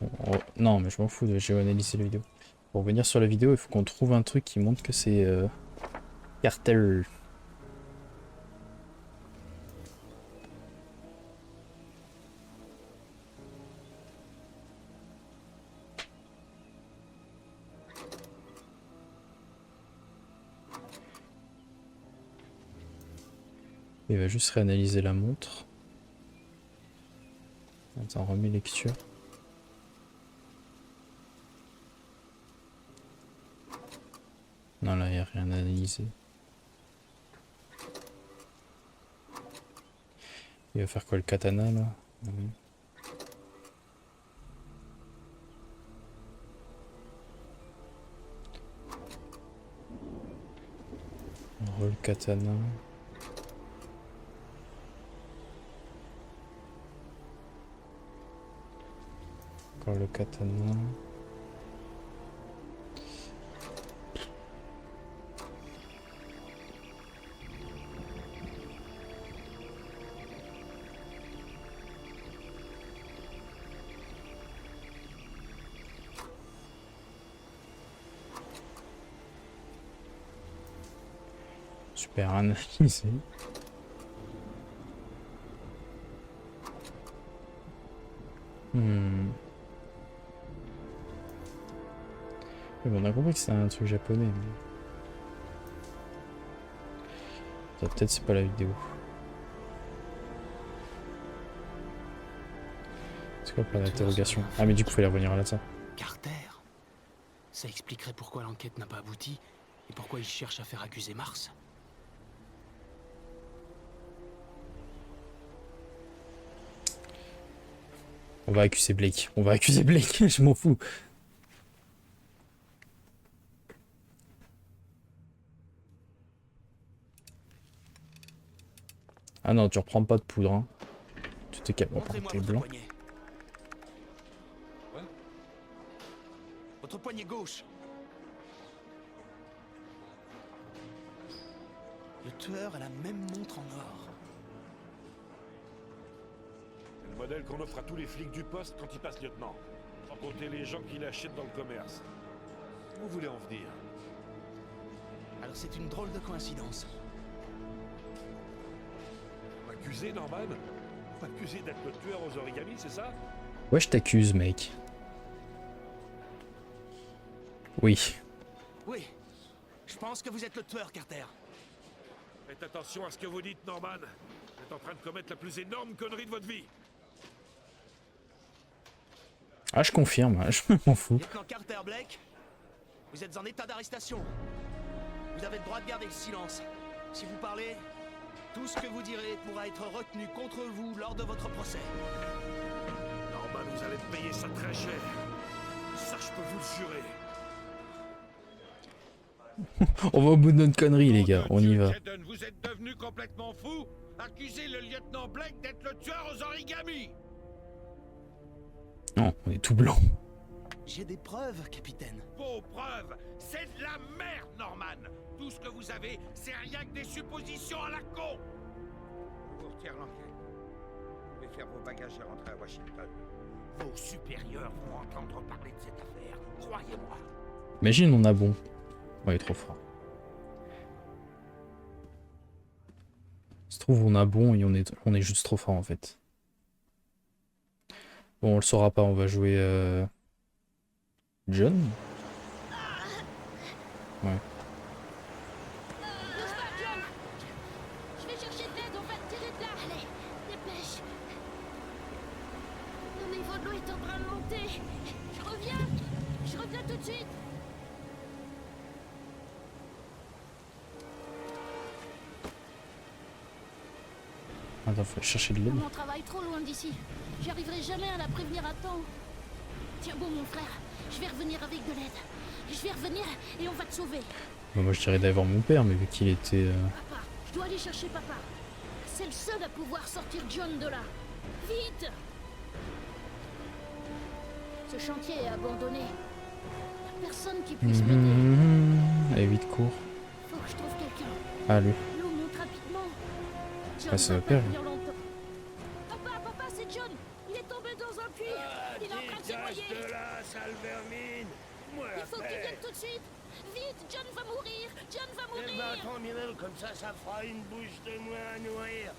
Bon, non, mais je m'en fous de géoanalyser la vidéo. Pour revenir sur la vidéo, il faut qu'on trouve un truc qui montre que c'est Carter. Il va juste réanalyser la montre. Attends, remets lecture. Non, là, il n'y a rien à analyser. Il va faire quoi, le katana, là? Le katana. Encore le katana. Super analysé. Mais bon, on a compris que c'est un truc japonais. Mais... ça, peut-être c'est pas la vidéo. C'est quoi pour l'interrogation? Ah mais du coup il fallait revenir à là ça. Carter. Ça expliquerait pourquoi l'enquête n'a pas abouti et pourquoi il cherche à faire accuser Mars. On va accuser Blake. On va accuser Blake. Je m'en fous. Ah non, tu reprends pas de poudre. Hein. Tu t'es calme. T'es blanc. Poignet. Ouais. Votre poignet gauche. Le tueur a la même montre en or. C'est le modèle qu'on offre à tous les flics du poste quand ils passent lieutenant. Sans compter les gens qui l'achètent dans le commerce. Où vous voulez en venir? Alors c'est une drôle de coïncidence. M'accuser, Norman? M'accuser d'être le tueur aux origamis, c'est ça? Ouais, je t'accuse, mec. Oui. Oui. Je pense que vous êtes le tueur, Carter. Faites attention à ce que vous dites, Norman. Vous êtes en train de commettre la plus énorme connerie de votre vie. Ah, je confirme, je m'en fous. Lieutenant Carter Blake, vous êtes en état d'arrestation. Vous avez le droit de garder le silence. Si vous parlez, tout ce que vous direz pourra être retenu contre vous lors de votre procès. Norman, vous allez me payer ça très cher. Ça, je peux vous le jurer. On va au bout de notre connerie, les gars. On y va. Jaden, vous êtes devenu complètement fou? Accusez le lieutenant Blake d'être le tueur aux origamis. Non, on est tout blanc. J'ai des preuves, capitaine. Vos preuves, c'est de la merde, Norman. Tout ce que vous avez, c'est rien que des suppositions à la con. Je vous retire l'enquête. Vous pouvez faire vos bagages et rentrer à Washington. Vos supérieurs vont entendre parler de cette affaire, croyez-moi. Imagine, on a bon. Ouais, il est trop fort. Il se trouve, on a bon et on est juste trop fort en fait. Bon, on le saura pas, on va jouer John. Ouais. Bouge pas, John. Je vais chercher de l'aide, on va te tirer de là. Allez, dépêche. Non mais il faut de l'eau est en train de monter. Je reviens tout de suite. Attends, faut aller chercher de l'aide. Mon travail trop loin d'ici. J'arriverai jamais à la prévenir à temps. Tiens bon mon frère, je vais revenir avec de l'aide. Je vais revenir et on va te sauver. Bah, moi je dirais d'aller voir mon père, mais vu qu'il était... Papa, je dois aller chercher papa. C'est le seul à pouvoir sortir John de là. Vite! Ce chantier est abandonné. Y'a personne qui puisse m'aider. Allez, vite, cours. Faut que je trouve quelqu'un. Allez. L'eau monte rapidement. John Ah, c'est va le pas père. tenir longtemps. Papa, c'est John. Il est tombé dans un puits. Il est en train de se noyer. de là, sale vermine. Moi Il faut que tu viennes tout de suite. Vite, John va mourir. John va Eh mourir. ben, tant mieux, comme ça fera une bouche de moins à nourrir.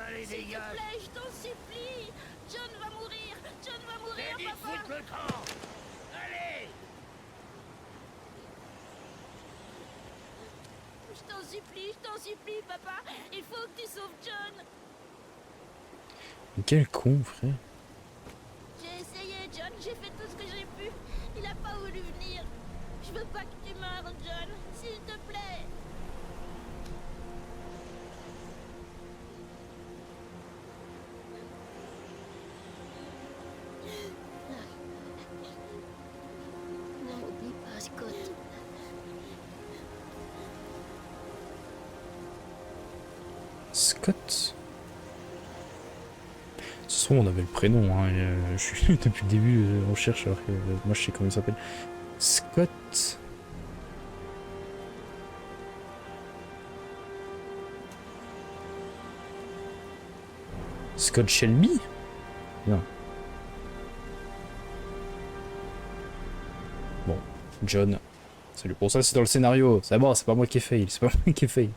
Allez, S'il te dégage. plaît, je t'en supplie. John va mourir. John va mourir, T'es dit de papa. foutre le camp. Allez. Je t'en supplie, papa. Il faut que tu sauves John. Mais quel con, frère. J'ai essayé, John. J'ai fait tout ce que j'ai pu. Il a pas voulu venir. Je veux pas que tu meurs, John. S'il te plaît. Non, oublie pas, Scott. Scott. De toute façon, on avait le prénom, hein. Je suis depuis le début, on cherche, alors que moi je sais comment il s'appelle. Scott. Scott Shelby? Non. Bon, John. Salut. Bon, ça c'est dans le scénario. C'est bon, c'est pas moi qui ai fail. C'est pas moi qui ai fail.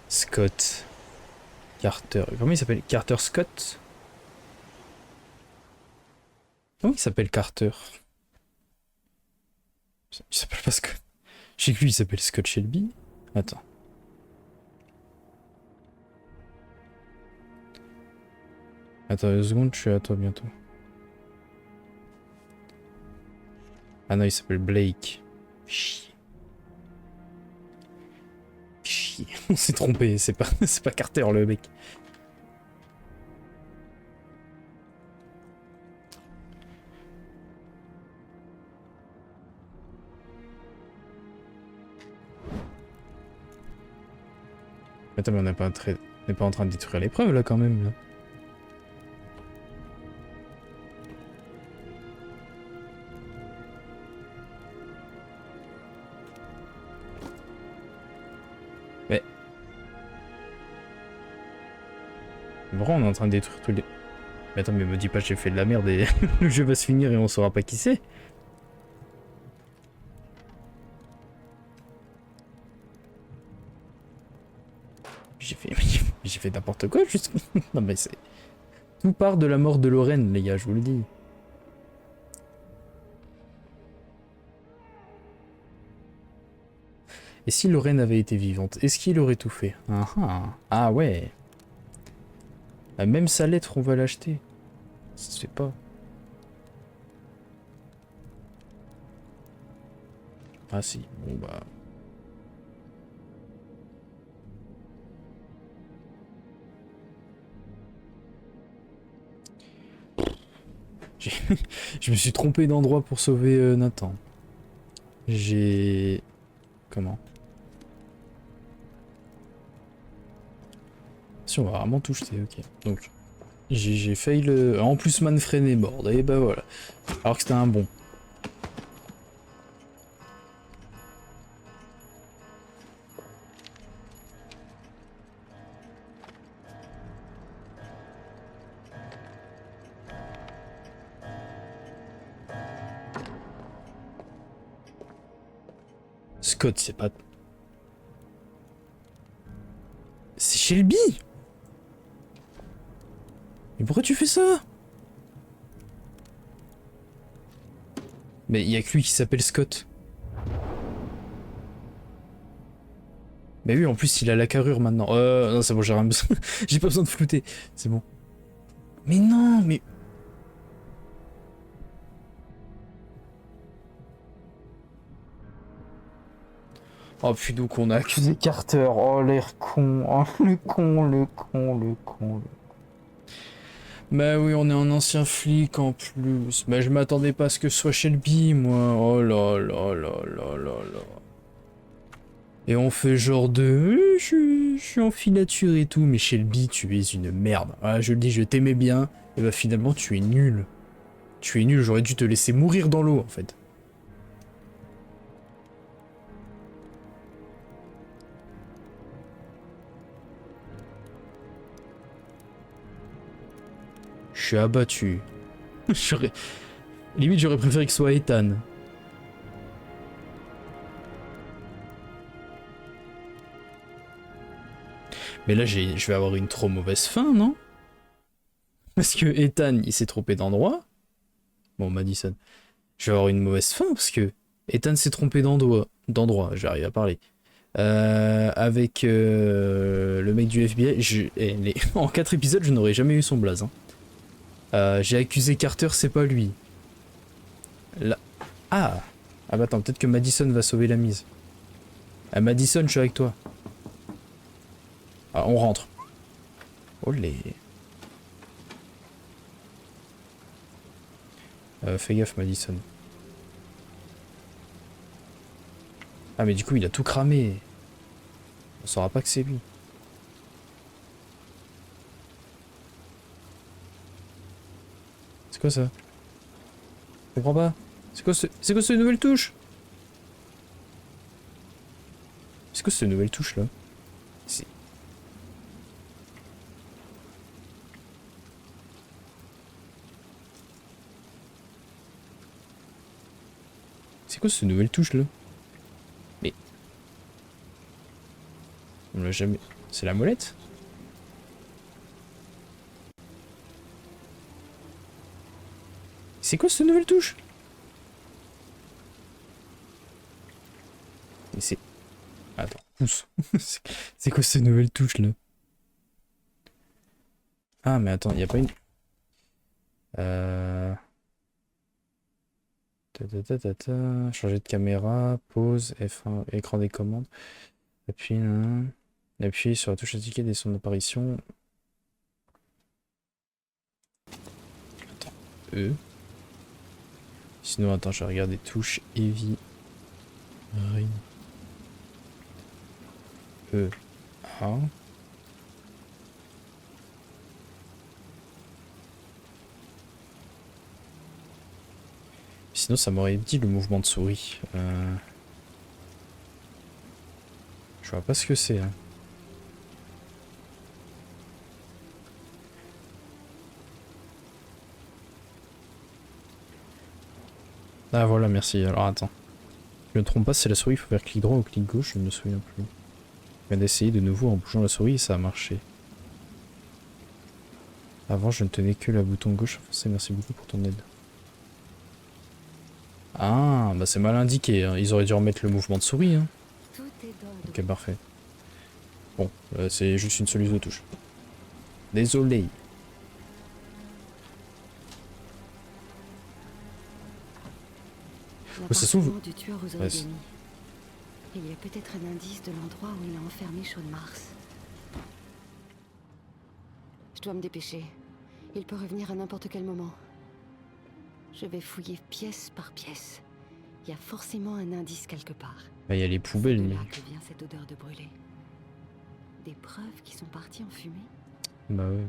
Scott. Carter. Comment il s'appelle? Carter Scott? Comment il s'appelle Carter? Il s'appelle pas Scott. Je sais que lui il s'appelle Scott Shelby. Attends. Attends 2 secondes, je suis à toi bientôt. Ah non, il s'appelle Blake. Chier. Chier. On s'est trompé, c'est pas Carter le mec. Attends, mais on n'est pas en train de détruire l'épreuve là quand même là. Mais... Vraiment, on est en train de détruire tous les... Mais attends, mais me dis pas que j'ai fait de la merde et le jeu va se finir et on saura pas qui c'est. J'ai fait n'importe quoi juste. Non mais c'est... Tout part de la mort de Lorraine, les gars, je vous le dis. Et si Lorraine avait été vivante, est-ce qu'il aurait tout fait? Ah ouais. Même sa lettre, on va l'acheter. Ça se fait pas. Ah si, bon bah... Je me suis trompé d'endroit pour sauver Nathan. J'ai... Comment? Si on va vraiment tout jeter, ok. Donc, j'ai failli le... En plus, Manfred est mort, et bah voilà. Alors que c'était un bon. Scott, c'est pas... C'est Shelby! Mais pourquoi tu fais ça? Mais il y a que lui qui s'appelle Scott. Mais oui, en plus il a la carrure maintenant. Non, c'est bon, j'ai rien besoin. J'ai pas besoin de flouter. C'est bon. Mais non, mais... Oh puis donc on a accusé Carter. Oh l'air con. Oh le con, le con, le con. Bah oui, on est un ancien flic en plus. Bah je m'attendais pas à ce que ce soit Shelby, moi. Oh là là là là là là. Et on fait genre de... Je suis en filature et tout. Mais Shelby, tu es une merde. Ah, je le dis, je t'aimais bien. Et bah finalement, tu es nul. Tu es nul, j'aurais dû te laisser mourir dans l'eau en fait. Je suis abattu. Limite, j'aurais préféré que ce soit Ethan. Mais là, je vais avoir une trop mauvaise fin, non? Parce que Ethan, il s'est trompé d'endroit. Bon, Madison. Je vais avoir une mauvaise fin, parce que Ethan s'est trompé d'endroit. J'arrive à parler. Avec le mec du FBI. En 4 épisodes, je n'aurais jamais eu son blaze. Hein. J'ai accusé Carter, c'est pas lui. Là... Ah bah attends, peut-être que Madison va sauver la mise. Ah, Madison, je suis avec toi. Ah, on rentre. Olé. Fais gaffe, Madison. Ah, mais du coup, il a tout cramé. On saura pas que c'est lui. C'est quoi ça? Je comprends pas. C'est quoi cette nouvelle touche? C'est quoi cette nouvelle touche là? C'est quoi cette nouvelle touche là? Mais... On l'a jamais... C'est la molette? C'est quoi cette nouvelle touche? Mais c'est... Attends, pousse. C'est quoi cette nouvelle touche là? Ah mais attends, y a pas une... Changer de caméra, pause, F1, écran des commandes. Appuie sur la touche indiquée dès son apparition. Attends, E. Sinon, attends, je vais regarder touche Heavy. Rain. E. A. Sinon, ça m'aurait dit le mouvement de souris. Je vois pas ce que c'est. Hein. Ah voilà, merci. Alors attends. Je ne me trompe pas, c'est la souris, il faut faire clic droit ou clic gauche, je ne me souviens plus. Je viens d'essayer de nouveau en bougeant la souris et ça a marché. Avant, je ne tenais que le bouton gauche. Merci beaucoup pour ton aide. Ah, bah c'est mal indiqué. Hein. Ils auraient dû remettre le mouvement de souris. Hein. Ok, parfait. Bon, c'est juste une solution de touche. Désolé. L'appartement du tueur aux origami. Il y a peut-être un indice de l'endroit où il a enfermé Sean Mars. Je dois me dépêcher. Il peut revenir à n'importe quel moment. Je vais fouiller pièce par pièce. Il y a forcément un indice quelque part. Bah, il y a les poubelles, mais... C'est de là que vient cette odeur de brûlé. Des preuves qui sont parties en fumée. Bah ouais.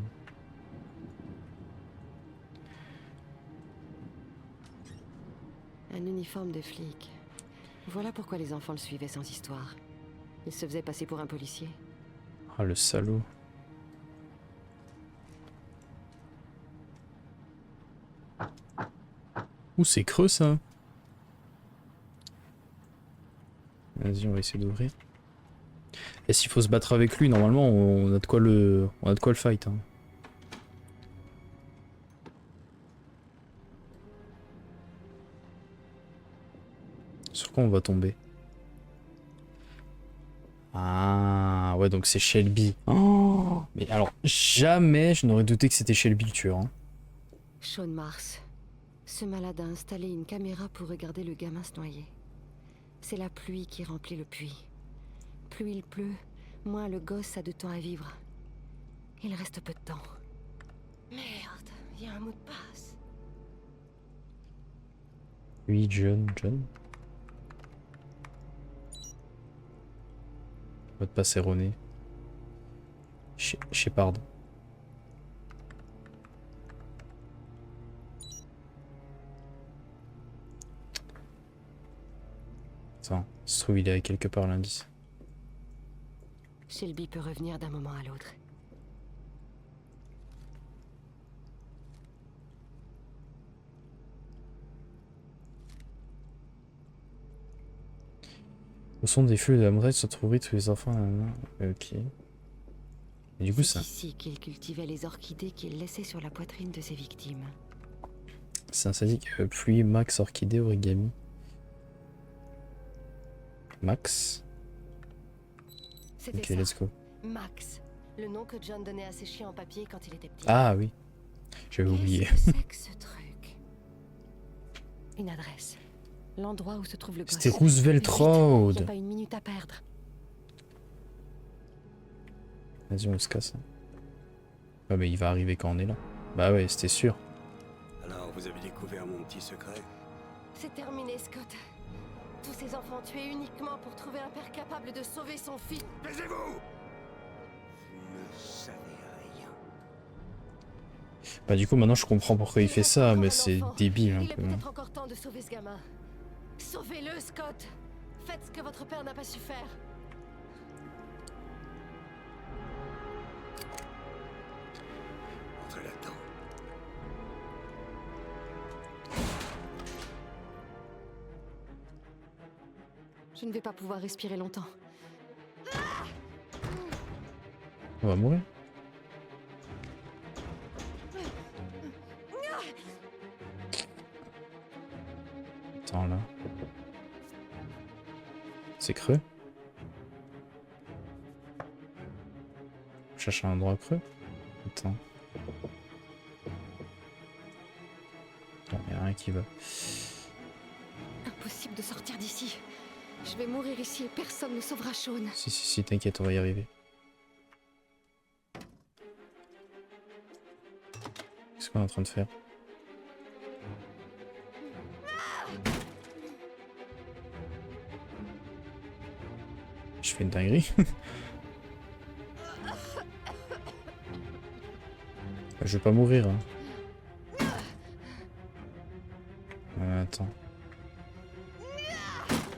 Un uniforme de flic. Voilà pourquoi les enfants le suivaient sans histoire. Il se faisait passer pour un policier. Ah, le salaud. Ouh, c'est creux ça. Vas-y, on va essayer d'ouvrir. Et s'il faut se battre avec lui, normalement, on a de quoi le fight. Hein. Sur quoi on va tomber? Ah, ouais, donc c'est Shelby. Oh, Mais alors, jamais je n'aurais douté que c'était Shelby le tueur. Hein. Sean Mars. Ce malade a installé une caméra pour regarder le gamin se noyer. C'est la pluie qui remplit le puits. Plus il pleut, moins le gosse a de temps à vivre. Il reste peu de temps. Merde, il y a un mot de passe. Oui, John. Mot de passe erroné. Shepard. Attends, ça se trouve il est quelque part l'indice. Shelby peut revenir d'un moment à l'autre. Au son des feux de la montagne se trouvaient tous les enfants. Ok. Et du coup ça. C'est ici qu'il cultivait les orchidées qu'il laissait sur la poitrine de ses victimes. C'est un sadique. Pluie, Max, orchidée, origami. Max. C'était Ok, ça. let's go. Max, le nom que John donnait à ses chiens en papier quand il était petit. Ah oui. J'avais oublié. Qu'est-ce que c'est que ce truc? Une adresse. L'endroit où se trouve le gosse. C'était Roosevelt Vite, Road. y a pas une minute à perdre. Vas-y, on se casse. Ah mais il va arriver quand on est là. Bah ouais, c'était sûr. Alors, vous avez découvert mon petit secret? C'est terminé, Scott. Tous ces enfants tués uniquement pour trouver un père capable de sauver son fils. Taisez-vous! Vous ne savez rien. Bah du coup maintenant je comprends pourquoi il fait ça, mais c'est enfant. débile un Il est peu. peut-être encore temps de sauver ce gamin. Sauvez-le, Scott. Faites ce que votre père n'a pas su faire. Entrez là-dedans. Je ne vais pas pouvoir respirer longtemps. On va mourir. Attends là. C'est creux. Je cherche un endroit creux. Attends. Non, y a rien qui va. Impossible de sortir d'ici. Je vais mourir ici et personne ne sauvera Sean. Si, t'inquiète, on va y arriver. Qu'est-ce qu'on est en train de faire? Je fais une dinguerie. Je vais pas mourir. Hein. Attends.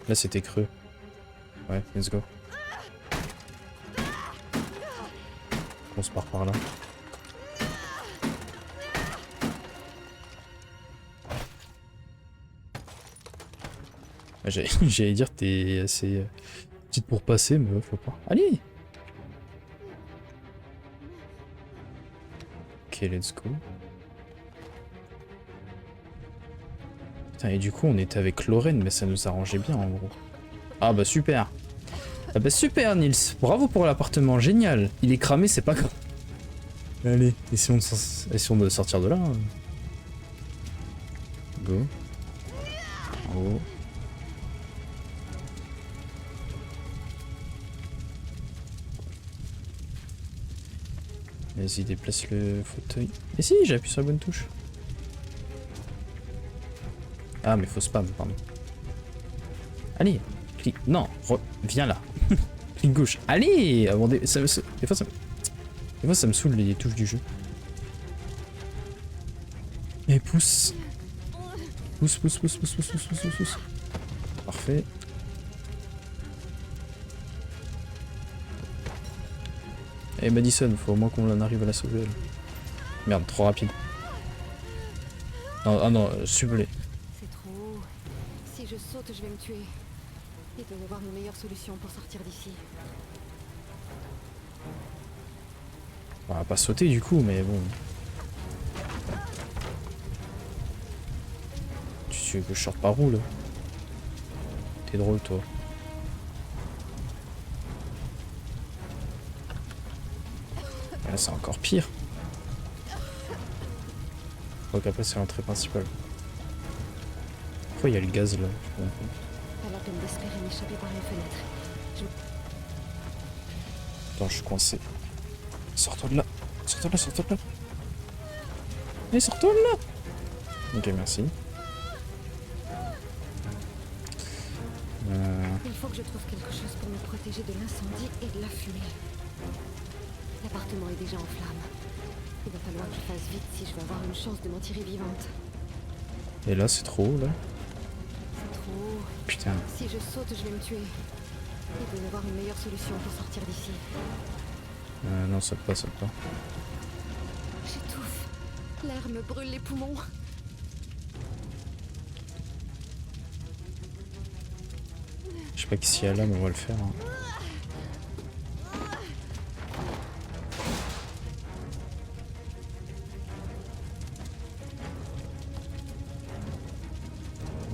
Là c'était creux. Ouais, let's go. On se part par là. J'allais dire t'es assez petite pour passer, mais faut pas. Allez! Ok, let's go. Putain, et du coup on était avec Lorraine, mais ça nous arrangeait bien en gros. Ah bah super! Ah bah super Nils! Bravo pour l'appartement, génial! Il est cramé, c'est pas grave. Allez, essayons de sortir de là. Go. Oh. Vas-y, déplace le fauteuil. Et si, j'ai appuyé sur la bonne touche. Ah, mais faut spam, pardon. Allez, clique. Non, viens là. Clique gauche. Allez, avant des fois, ça me saoule les touches du jeu. Et pousse. Pousse. Parfait. Et Madison, faut au moins qu'on en arrive à la sauver. Merde, trop rapide. Non, ah non, sublet. C'est trop haut. Si je saute, je vais me tuer. Il doit y avoir une meilleure solution pour sortir d'ici. On va pas sauter du coup, mais bon. Tu veux que je sorte par où là? T'es drôle toi. Là, c'est encore pire. Donc après, c'est l'entrée principale. Pourquoi il y a le gaz là? Pas la peine d'espérer m'échapper par une fenêtre. Attends, je suis coincé. Sors-toi de là. Sors-toi de là, sors-toi de là. Allez, sors-toi de là. Ok, merci. Il faut que je trouve quelque chose pour me protéger de l'incendie et de la fumée. L'appartement est déjà en flammes. Il va falloir que je fasse vite si je veux avoir une chance de m'en tirer vivante. Et là, c'est trop haut, là. C'est trop haut. Putain. Si je saute, je vais me tuer. Il doit y avoir une meilleure solution pour sortir d'ici. Non, saute pas, saute pas. J'étouffe. L'air me brûle les poumons. Je sais pas qui s'y a là, mais on va le faire. Hein.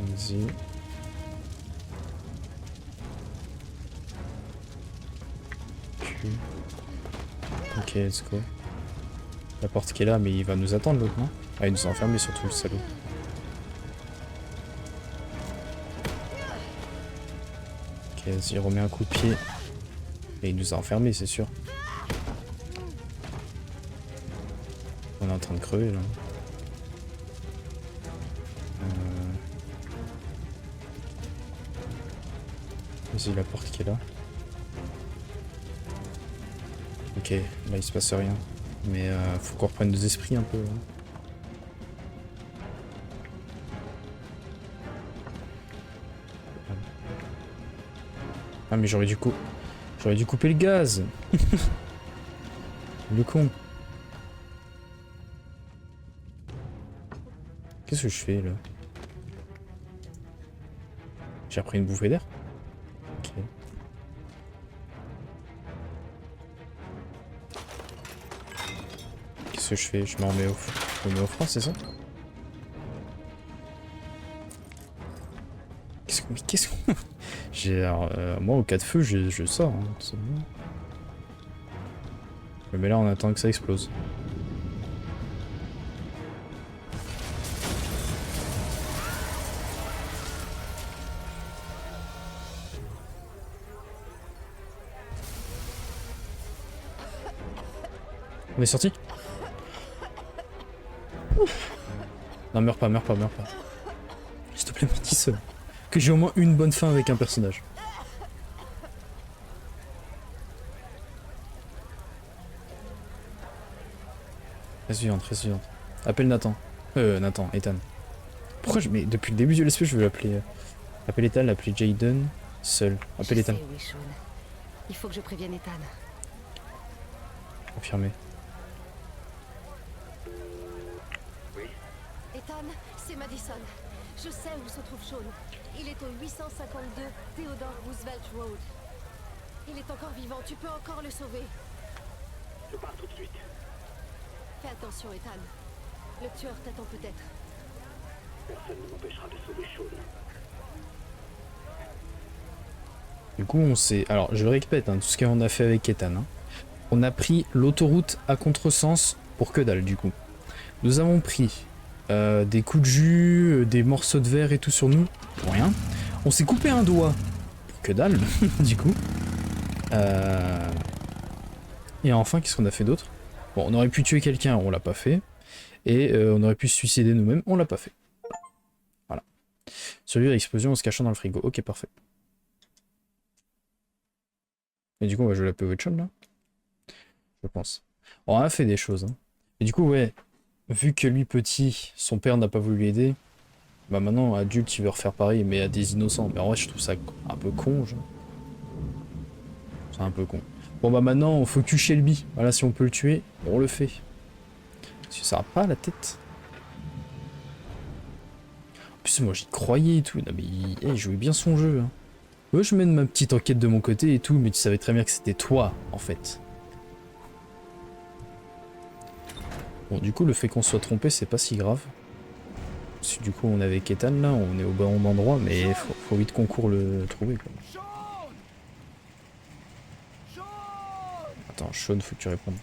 Vas-y. Ok, let's go. La porte qui est là, mais il va nous attendre l'autre, non? Ah, il nous a enfermés surtout, le salaud. Ok, vas-y, remet un coup de pied. Et il nous a enfermés, c'est sûr. On est en train de crever, là. Vas-y, la porte qui est là. Ok, là il se passe rien. Mais faut qu'on reprenne nos esprits un peu. Hein. Ah mais j'aurais dû couper le gaz. Le con. Qu'est-ce que je fais là? J'ai repris une bouffée d'air. Ok. Qu'est-ce que je fais? Je me remets au froid, c'est ça? Qu'est-ce qu'on... J'ai... moi, au cas de feu, je sors. Hein, tout simplement. Mais là, on attend que ça explose. On est sorti? Non, meurs pas. S'il te plaît, meurs seul. Que j'ai au moins une bonne fin avec un personnage. Reste vivante. Appelle Nathan. Nathan, Ethan. Pourquoi je... Mais depuis le début du let's play, je veux l'appeler... Appelle Ethan, l'appeler Jaden. Seul. Appelle Ethan. Il faut que je prévienne Ethan. Confirmé. Ethan, c'est Madison. Je sais où se trouve Sean. Il est au 852 Theodore Roosevelt Road. Il est encore vivant, tu peux encore le sauver. Je pars tout de suite. Fais attention, Ethan. Le tueur t'attend peut-être. Personne ne m'empêchera de sauver Sean. Du coup, on s'est... Alors, je répète, hein, tout ce qu'on a fait avec Ethan. Hein. On a pris l'autoroute à contresens pour que dalle, du coup. Nous avons pris des coups de jus, des morceaux de verre et tout sur nous. Pour rien. On s'est coupé un doigt. Pour que dalle, du coup. Et enfin, qu'est-ce qu'on a fait d'autre? Bon, on aurait pu tuer quelqu'un, on l'a pas fait. Et on aurait pu se suicider nous-mêmes, on l'a pas fait. Voilà. Celui à l'explosion en se cachant dans le frigo. Ok, parfait. Et du coup, on va jouer la PvE là. Je pense. On a fait des choses. Hein. Et du coup, ouais, vu que lui petit, son père n'a pas voulu l'aider, bah maintenant, adulte, il veut refaire pareil, mais à des innocents. Mais en vrai, je trouve ça un peu con, genre. C'est un peu con. Bon bah maintenant, on focus Shelby. Voilà, si on peut le tuer, on le fait. Parce que ça va pas la tête. En plus, moi, j'y croyais et tout. Non mais il jouait bien son jeu. Hein. Ouais, je mène ma petite enquête de mon côté et tout, mais tu savais très bien que c'était toi, en fait. Bon, du coup, le fait qu'on soit trompé, c'est pas si grave. Parce que du coup, on est avec Ethan, là, on est au bon endroit, mais faut vite qu'on court le trouver, quoi. Attends, Sean, faut que tu répondes.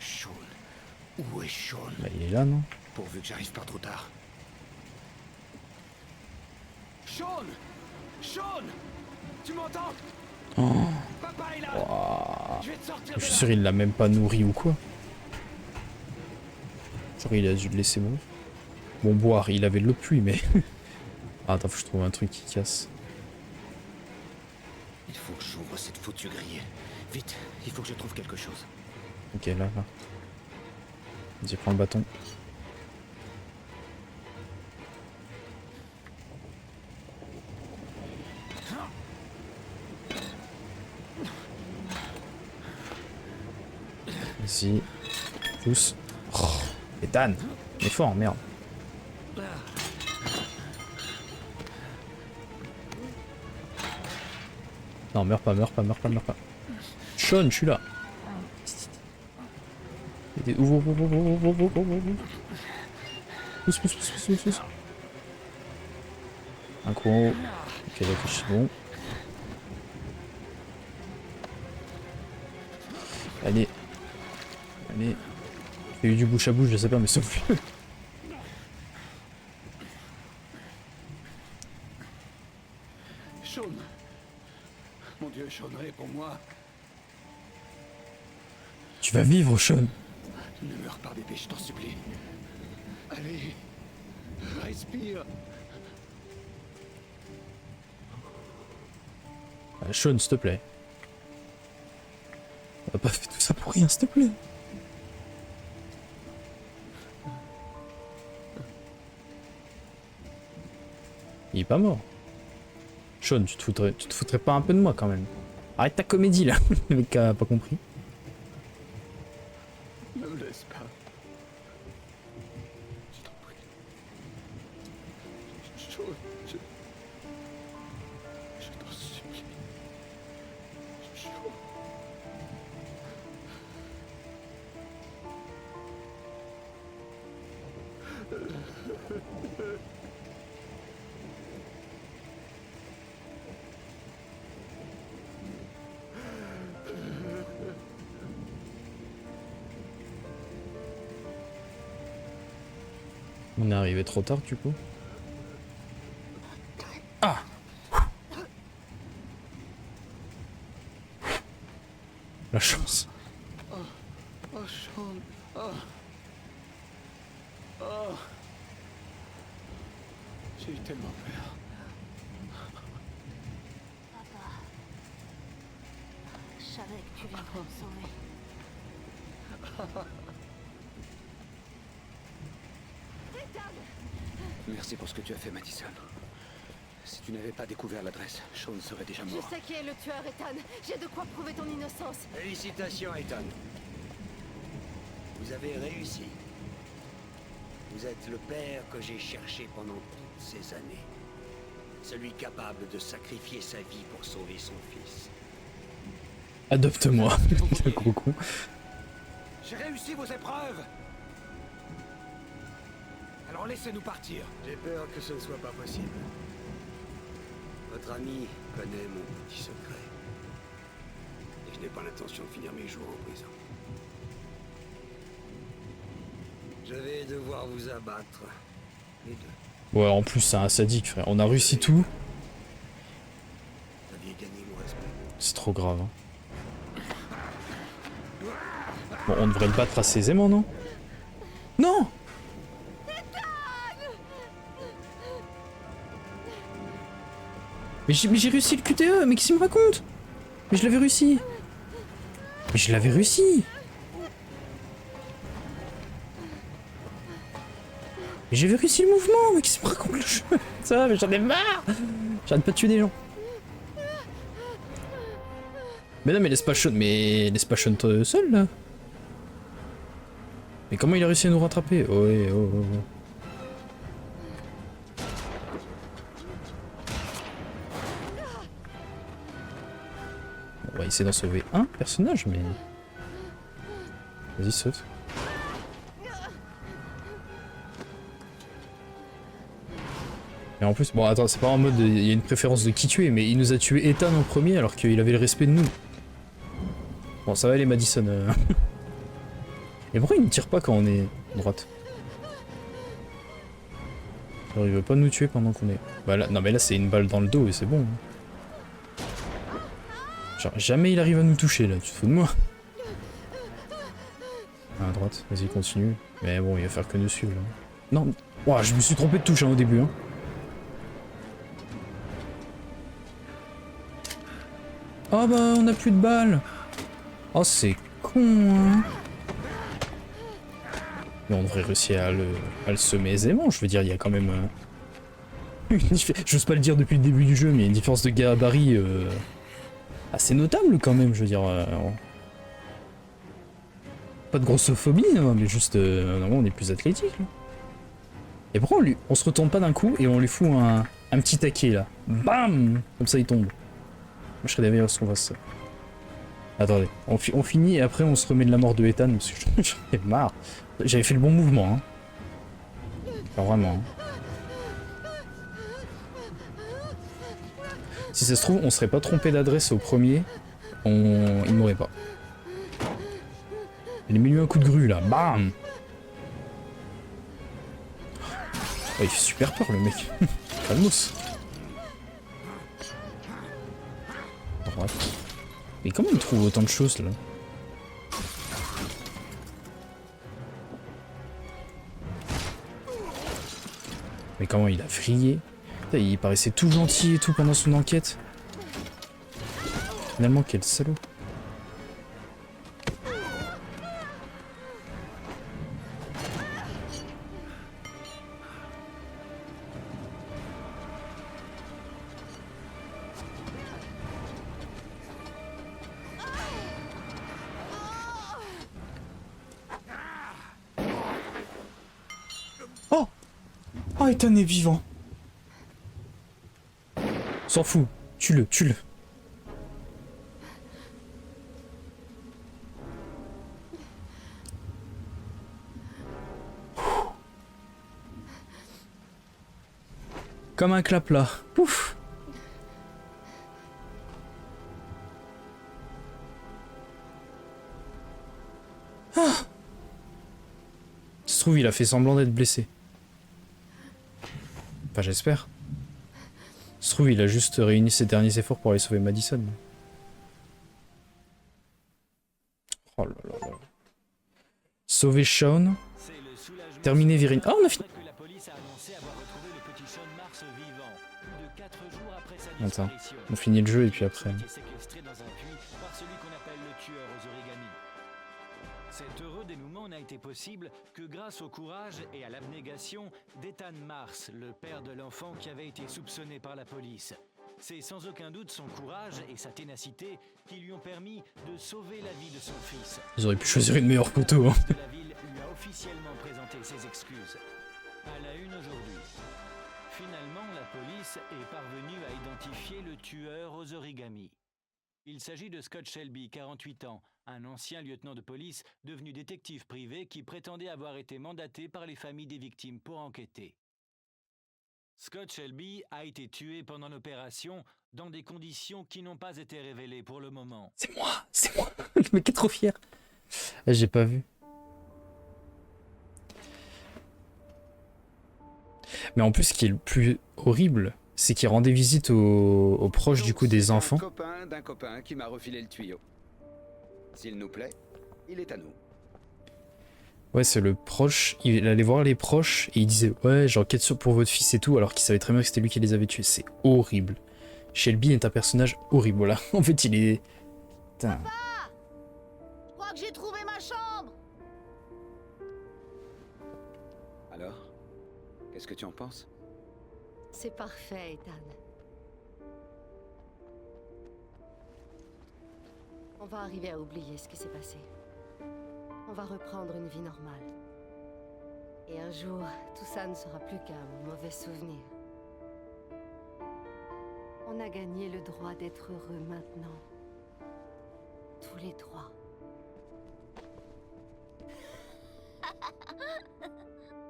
Sean. Où est Sean? Bah il est là, non? Pourvu que j'arrive pas trop tard. Sean! Sean! Tu m'entends? Oh. Papa est là! Wow. Je vais te sortir Je de suis là. sûr il l'a même pas nourri ou quoi. Genre il a dû le laisser mourir. Bon boire, il avait de l'eau de pluie mais... Ah, attends, faut que je trouve un truc qui casse. Il faut que j'ouvre cette foutue grille. Vite, il faut que je trouve quelque chose. Ok, là. Vas-y, prends le bâton. Vas-y. Pousse. Oh, Ethan, il est fort, merde. Non, meurs pas. Sean, je suis là. Ouvre. Pousse. Un coup en haut. Ok, d'accord, c'est bon. Allez. Il y a eu du bouche à bouche, je sais pas, mais sauf plus. Sean. Mon Dieu, Sean, réponds-moi. Tu vas vivre, Sean. Ne meurs pas, bébé, je t'en supplie. Allez. Respire. Sean, s'il te plaît. On a pas fait tout ça pour rien, s'il te plaît. Il est pas mort. Sean, tu te foutrais pas un peu de moi quand même. Arrête ta comédie là, le mec a pas compris. Ne me laisse pas. Je t'en prie. Sean, je t'en supplie. Sean. On est arrivé trop tard du coup. Ah! La chance. Oh, Sean. J'ai eu tellement peur. Papa. Je savais que tu viendrais me sauver. Merci pour ce que tu as fait, Madison. Si tu n'avais pas découvert l'adresse, Sean serait déjà Je mort. sais qui est le tueur, Ethan. J'ai de quoi prouver ton innocence. Félicitations, Ethan. Vous avez réussi. Vous êtes le père que j'ai cherché pendant toutes ces années. Celui capable de sacrifier sa vie pour sauver son fils. Adopte-moi, le gros con. J'ai réussi vos épreuves. Alors laissez-nous partir. J'ai peur que ce ne soit pas possible. Votre ami connaît mon petit secret. Et je n'ai pas l'intention de finir mes jours en prison. Je vais devoir vous abattre, les deux. Ouais, en plus, c'est un sadique, frère. On a réussi tout. Vous aviez gagné mon respect. C'est trop grave. Hein. Bon, on devrait le battre assez aisément, non? Non! Mais j'ai réussi le QTE, mais qu'est-ce qu'il me raconte? Mais je l'avais réussi. Mais je l'avais réussi. Mais j'avais réussi le mouvement, mais qu'est-ce qu'il me raconte le jeu? Ça, mais j'en ai marre. J'arrête pas de tuer des gens. Mais non, mais laisse pas Sean, seul là. Mais comment il a réussi à nous rattraper? Oh, ouais, oh. On va essayer d'en sauver un personnage, mais... Vas-y, saute. Et en plus, bon attends, c'est pas en mode il y a une préférence de qui tuer, mais il nous a tué Ethan en premier alors qu'il avait le respect de nous. Bon, ça va aller Madison. Et pourquoi il ne tire pas quand on est à droite? Alors il veut pas nous tuer pendant qu'on est... Bah là, non mais là c'est une balle dans le dos et c'est bon. Genre jamais il arrive à nous toucher là, tu te fous de moi? Ah, à droite, vas-y continue. Mais bon il va faire que nous suivre là. Non, ouah, je me suis trompé de touche hein, au début. Hein. Oh bah on a plus de balles. Oh c'est con hein. Mais on devrait réussir à le semer aisément, je veux dire, il y a quand même... J'ose pas le dire depuis le début du jeu, mais il y a une différence de gabarit assez notable quand même, je veux dire... Pas de grossophobie, hein, mais juste... normalement on est plus athlétique. Là. Et pourquoi on se retourne pas d'un coup et on lui fout un petit taquet là? Bam! Comme ça il tombe. Moi je serais d'ailleurs ce qu'on fasse ça. Attendez, on finit et après on se remet de la mort de Ethan parce que j'en ai marre. J'avais fait le bon mouvement, hein. Enfin, vraiment. Hein. Si ça se trouve, on serait pas trompé d'adresse au premier, il m'aurait pas. Il m'a mis un coup de grue là, bam! Oh, il fait super peur le mec. Calmos. Droite. Mais comment il trouve autant de choses là? Mais comment il a vrillé? Putain, il paraissait tout gentil et tout pendant son enquête. Finalement, quel salaud. Oh! Oh, Ethan est vivant. S'en fout. Tue-le, tue-le. Comme un clap là. Pouf. Ah. Ça se trouve, il a fait semblant d'être blessé. Enfin, j'espère. Ça se trouve, il a juste réuni ses derniers efforts pour aller sauver Madison. Oh là là là. Sauver Sean. Terminer Virine. Ah, on a fini. Attends, on finit le jeu et puis après. Cet heureux dénouement n'a été possible que grâce au courage et à l'abnégation d'Ethan Mars, le père de l'enfant qui avait été soupçonné par la police. C'est sans aucun doute son courage et sa ténacité qui lui ont permis de sauver la vie de son fils. Ils auraient pu choisir une meilleure photo. Hein. La ville lui a officiellement présenté ses excuses. À la une aujourd'hui. Finalement, la police est parvenue à identifier le tueur aux origamis. Il s'agit de Scott Shelby, 48 ans, un ancien lieutenant de police devenu détective privé qui prétendait avoir été mandaté par les familles des victimes pour enquêter. Scott Shelby a été tué pendant l'opération dans des conditions qui n'ont pas été révélées pour le moment. C'est moi, c'est moi. Le mec est trop fier. J'ai pas vu. Mais en plus, ce qui est le plus horrible, c'est qu'il rendait visite aux proches du coup des enfants. Copain d'un copain qui m'a refilé le tuyau. S'il nous plaît, il est à nous. Ouais, c'est le proche. Il allait voir les proches et il disait ouais, j'enquête pour votre fils et tout, alors qu'il savait très bien que c'était lui qui les avait tués. C'est horrible. Shelby est un personnage horrible. Voilà. En fait, il est. Putain. Papa, je crois que j'ai trouvé ma chambre. Alors, qu'est-ce que tu en penses? C'est parfait, Ethan. On va arriver à oublier ce qui s'est passé. On va reprendre une vie normale. Et un jour, tout ça ne sera plus qu'un mauvais souvenir. On a gagné le droit d'être heureux maintenant. Tous les trois.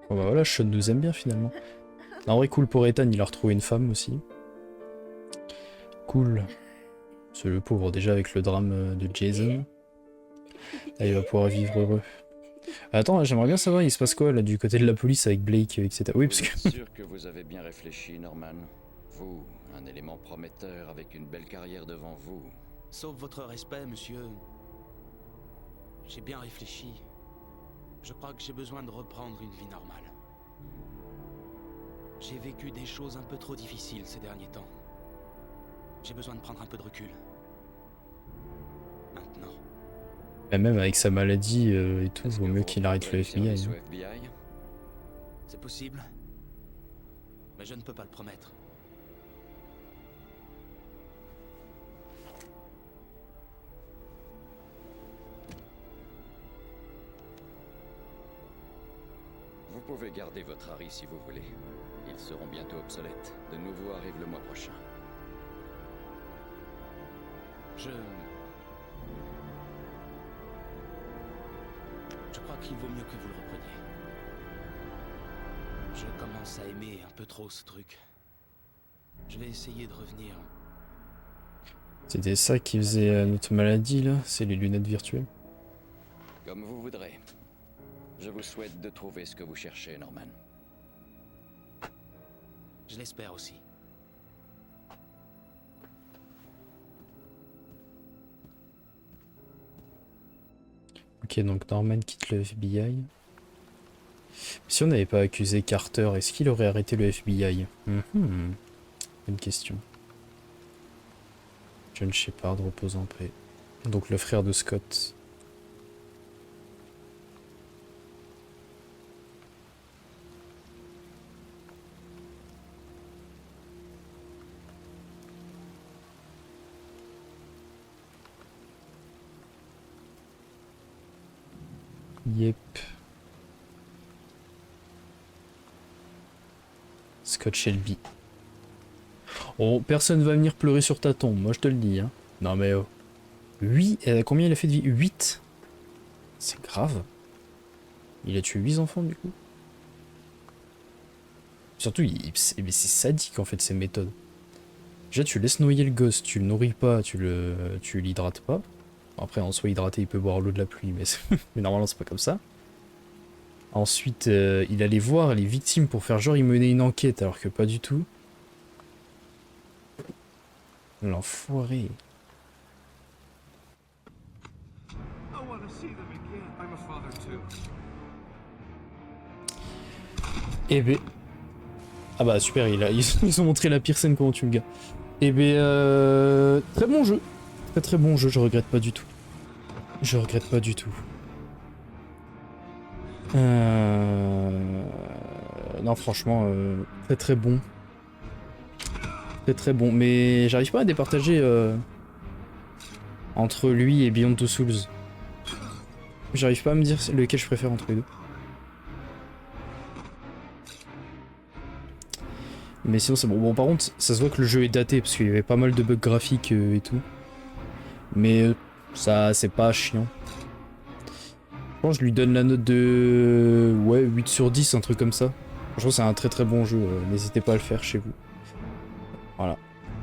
Bon bah voilà, Sean nous aime bien finalement. En vrai, cool pour Ethan, il a retrouvé une femme aussi. Cool. C'est le pauvre déjà avec le drame de Jason. Là, il va pouvoir vivre heureux. Attends, là, j'aimerais bien savoir, il se passe quoi là du côté de la police avec Blake, etc. Oui, parce Vous que... êtes sûr que vous avez bien réfléchi, Norman? Vous, un élément prometteur avec une belle carrière devant vous. Sauf votre respect, monsieur. J'ai bien réfléchi. Je crois que j'ai besoin de reprendre une vie normale. J'ai vécu des choses un peu trop difficiles ces derniers temps. J'ai besoin de prendre un peu de recul. Maintenant. Bah, même avec sa maladie et tout, vaut mieux qu'il arrête le FBI. Hein. C'est possible. Mais je ne peux pas le promettre. Vous pouvez garder votre Harry si vous voulez. Ils seront bientôt obsolètes. De nouveaux arrivent le mois prochain. Je crois qu'il vaut mieux que vous le repreniez. Je commence à aimer un peu trop ce truc. Je vais essayer de revenir. C'était ça qui faisait notre maladie là, c'est les lunettes virtuelles. Comme vous voudrez. Je vous souhaite de trouver ce que vous cherchez, Norman. Je l'espère aussi. Ok, donc Norman quitte le FBI. Si on n'avait pas accusé Carter, est-ce qu'il aurait arrêté le FBI? Bonne question. John Shepard repose en paix. Donc le frère de Scott. Yep. Scott Shelby. Oh, personne va venir pleurer sur ta tombe, moi je te le dis. Hein. Non mais oh. 8, combien il a fait de vie? 8. C'est grave. Il a tué 8 enfants du coup. Surtout, c'est sadique en fait ces méthodes. Déjà tu laisses noyer le gosse, tu le nourris pas, tu l'hydrates pas. Après en soi hydraté il peut boire l'eau de la pluie mais, mais normalement c'est pas comme ça. Ensuite il allait voir les victimes pour faire genre il menait une enquête alors que pas du tout. L'enfoiré. Eh ben... Ah bah super, ils ont montré la pire scène comment tu me gars. Eh ben très bon jeu. Très bon jeu, je regrette pas du tout. Je regrette pas du tout. Non franchement, très bon. Très bon, mais j'arrive pas à départager entre lui et Beyond Two Souls. J'arrive pas à me dire lequel je préfère entre les deux. Mais sinon c'est bon. Bon par contre, ça se voit que le jeu est daté parce qu'il y avait pas mal de bugs graphiques et tout. Mais ça c'est pas chiant. Je pense que je lui donne la note de... Ouais, 8 sur 10, un truc comme ça. Franchement c'est un très bon jeu, n'hésitez pas à le faire chez vous. Voilà.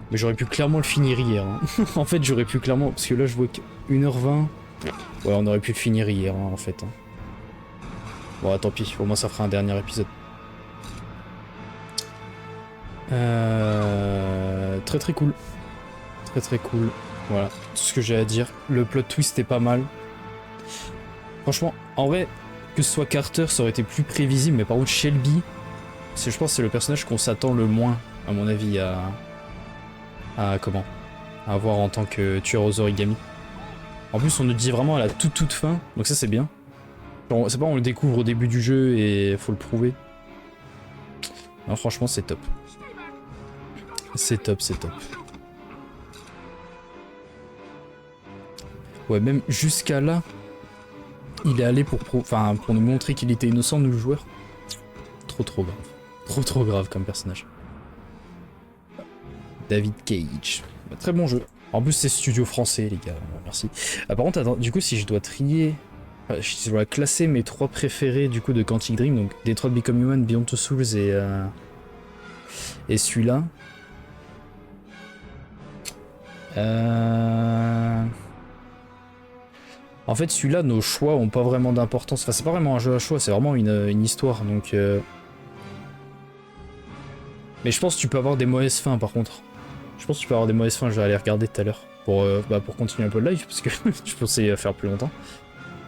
Mais j'aurais pu clairement le finir hier. Hein. En fait j'aurais pu clairement... Parce que là je vois que 1h20. Ouais on aurait pu le finir hier hein, en fait. Hein. Bon tant pis, au moins ça fera un dernier épisode. Très cool. Très cool. Voilà, tout ce que j'ai à dire. Le plot twist est pas mal. Franchement, en vrai, que ce soit Carter, ça aurait été plus prévisible, mais par contre Shelby, je pense que c'est le personnage qu'on s'attend le moins, à mon avis, à voir en tant que tueur aux origami. En plus, on nous dit vraiment à la toute fin, donc ça c'est bien. C'est pas on le découvre au début du jeu et faut le prouver. Non, franchement, c'est top. C'est top. Ouais, même jusqu'à là, il est allé pour nous montrer qu'il était innocent, nous le joueur. Trop grave. Trop grave comme personnage. David Cage. Bah, très bon jeu. En plus, c'est studio français, les gars. Merci. Ah, par contre, attends, du coup, si je dois trier... je dois classer mes 3 préférés, du coup, de Quantic Dream. Donc, Detroit Become Human, Beyond Two Souls et celui-là. En fait, celui-là, nos choix ont pas vraiment d'importance. Enfin, c'est pas vraiment un jeu à choix, c'est vraiment une histoire, donc... Mais je pense que tu peux avoir des mauvaises fins, par contre. Je pense que tu peux avoir des mauvaises fins, je vais aller regarder tout à l'heure. Pour continuer un peu le live, parce que je pensais faire plus longtemps.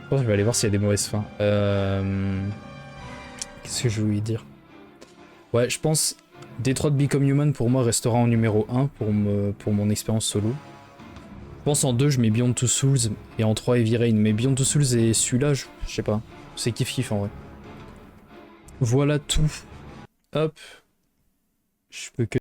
Je pense que je vais aller voir s'il y a des mauvaises fins. Qu'est-ce que je voulais dire? Ouais, je pense... Detroit Become Human, pour moi, restera en numéro 1 pour mon expérience solo. Je pense en 2, je mets Beyond Two Souls, et en 3, Heavy Rain. Mais Beyond Two Souls et celui-là, je sais pas. C'est kiff-kiff, en vrai. Voilà tout. Hop. Je peux que...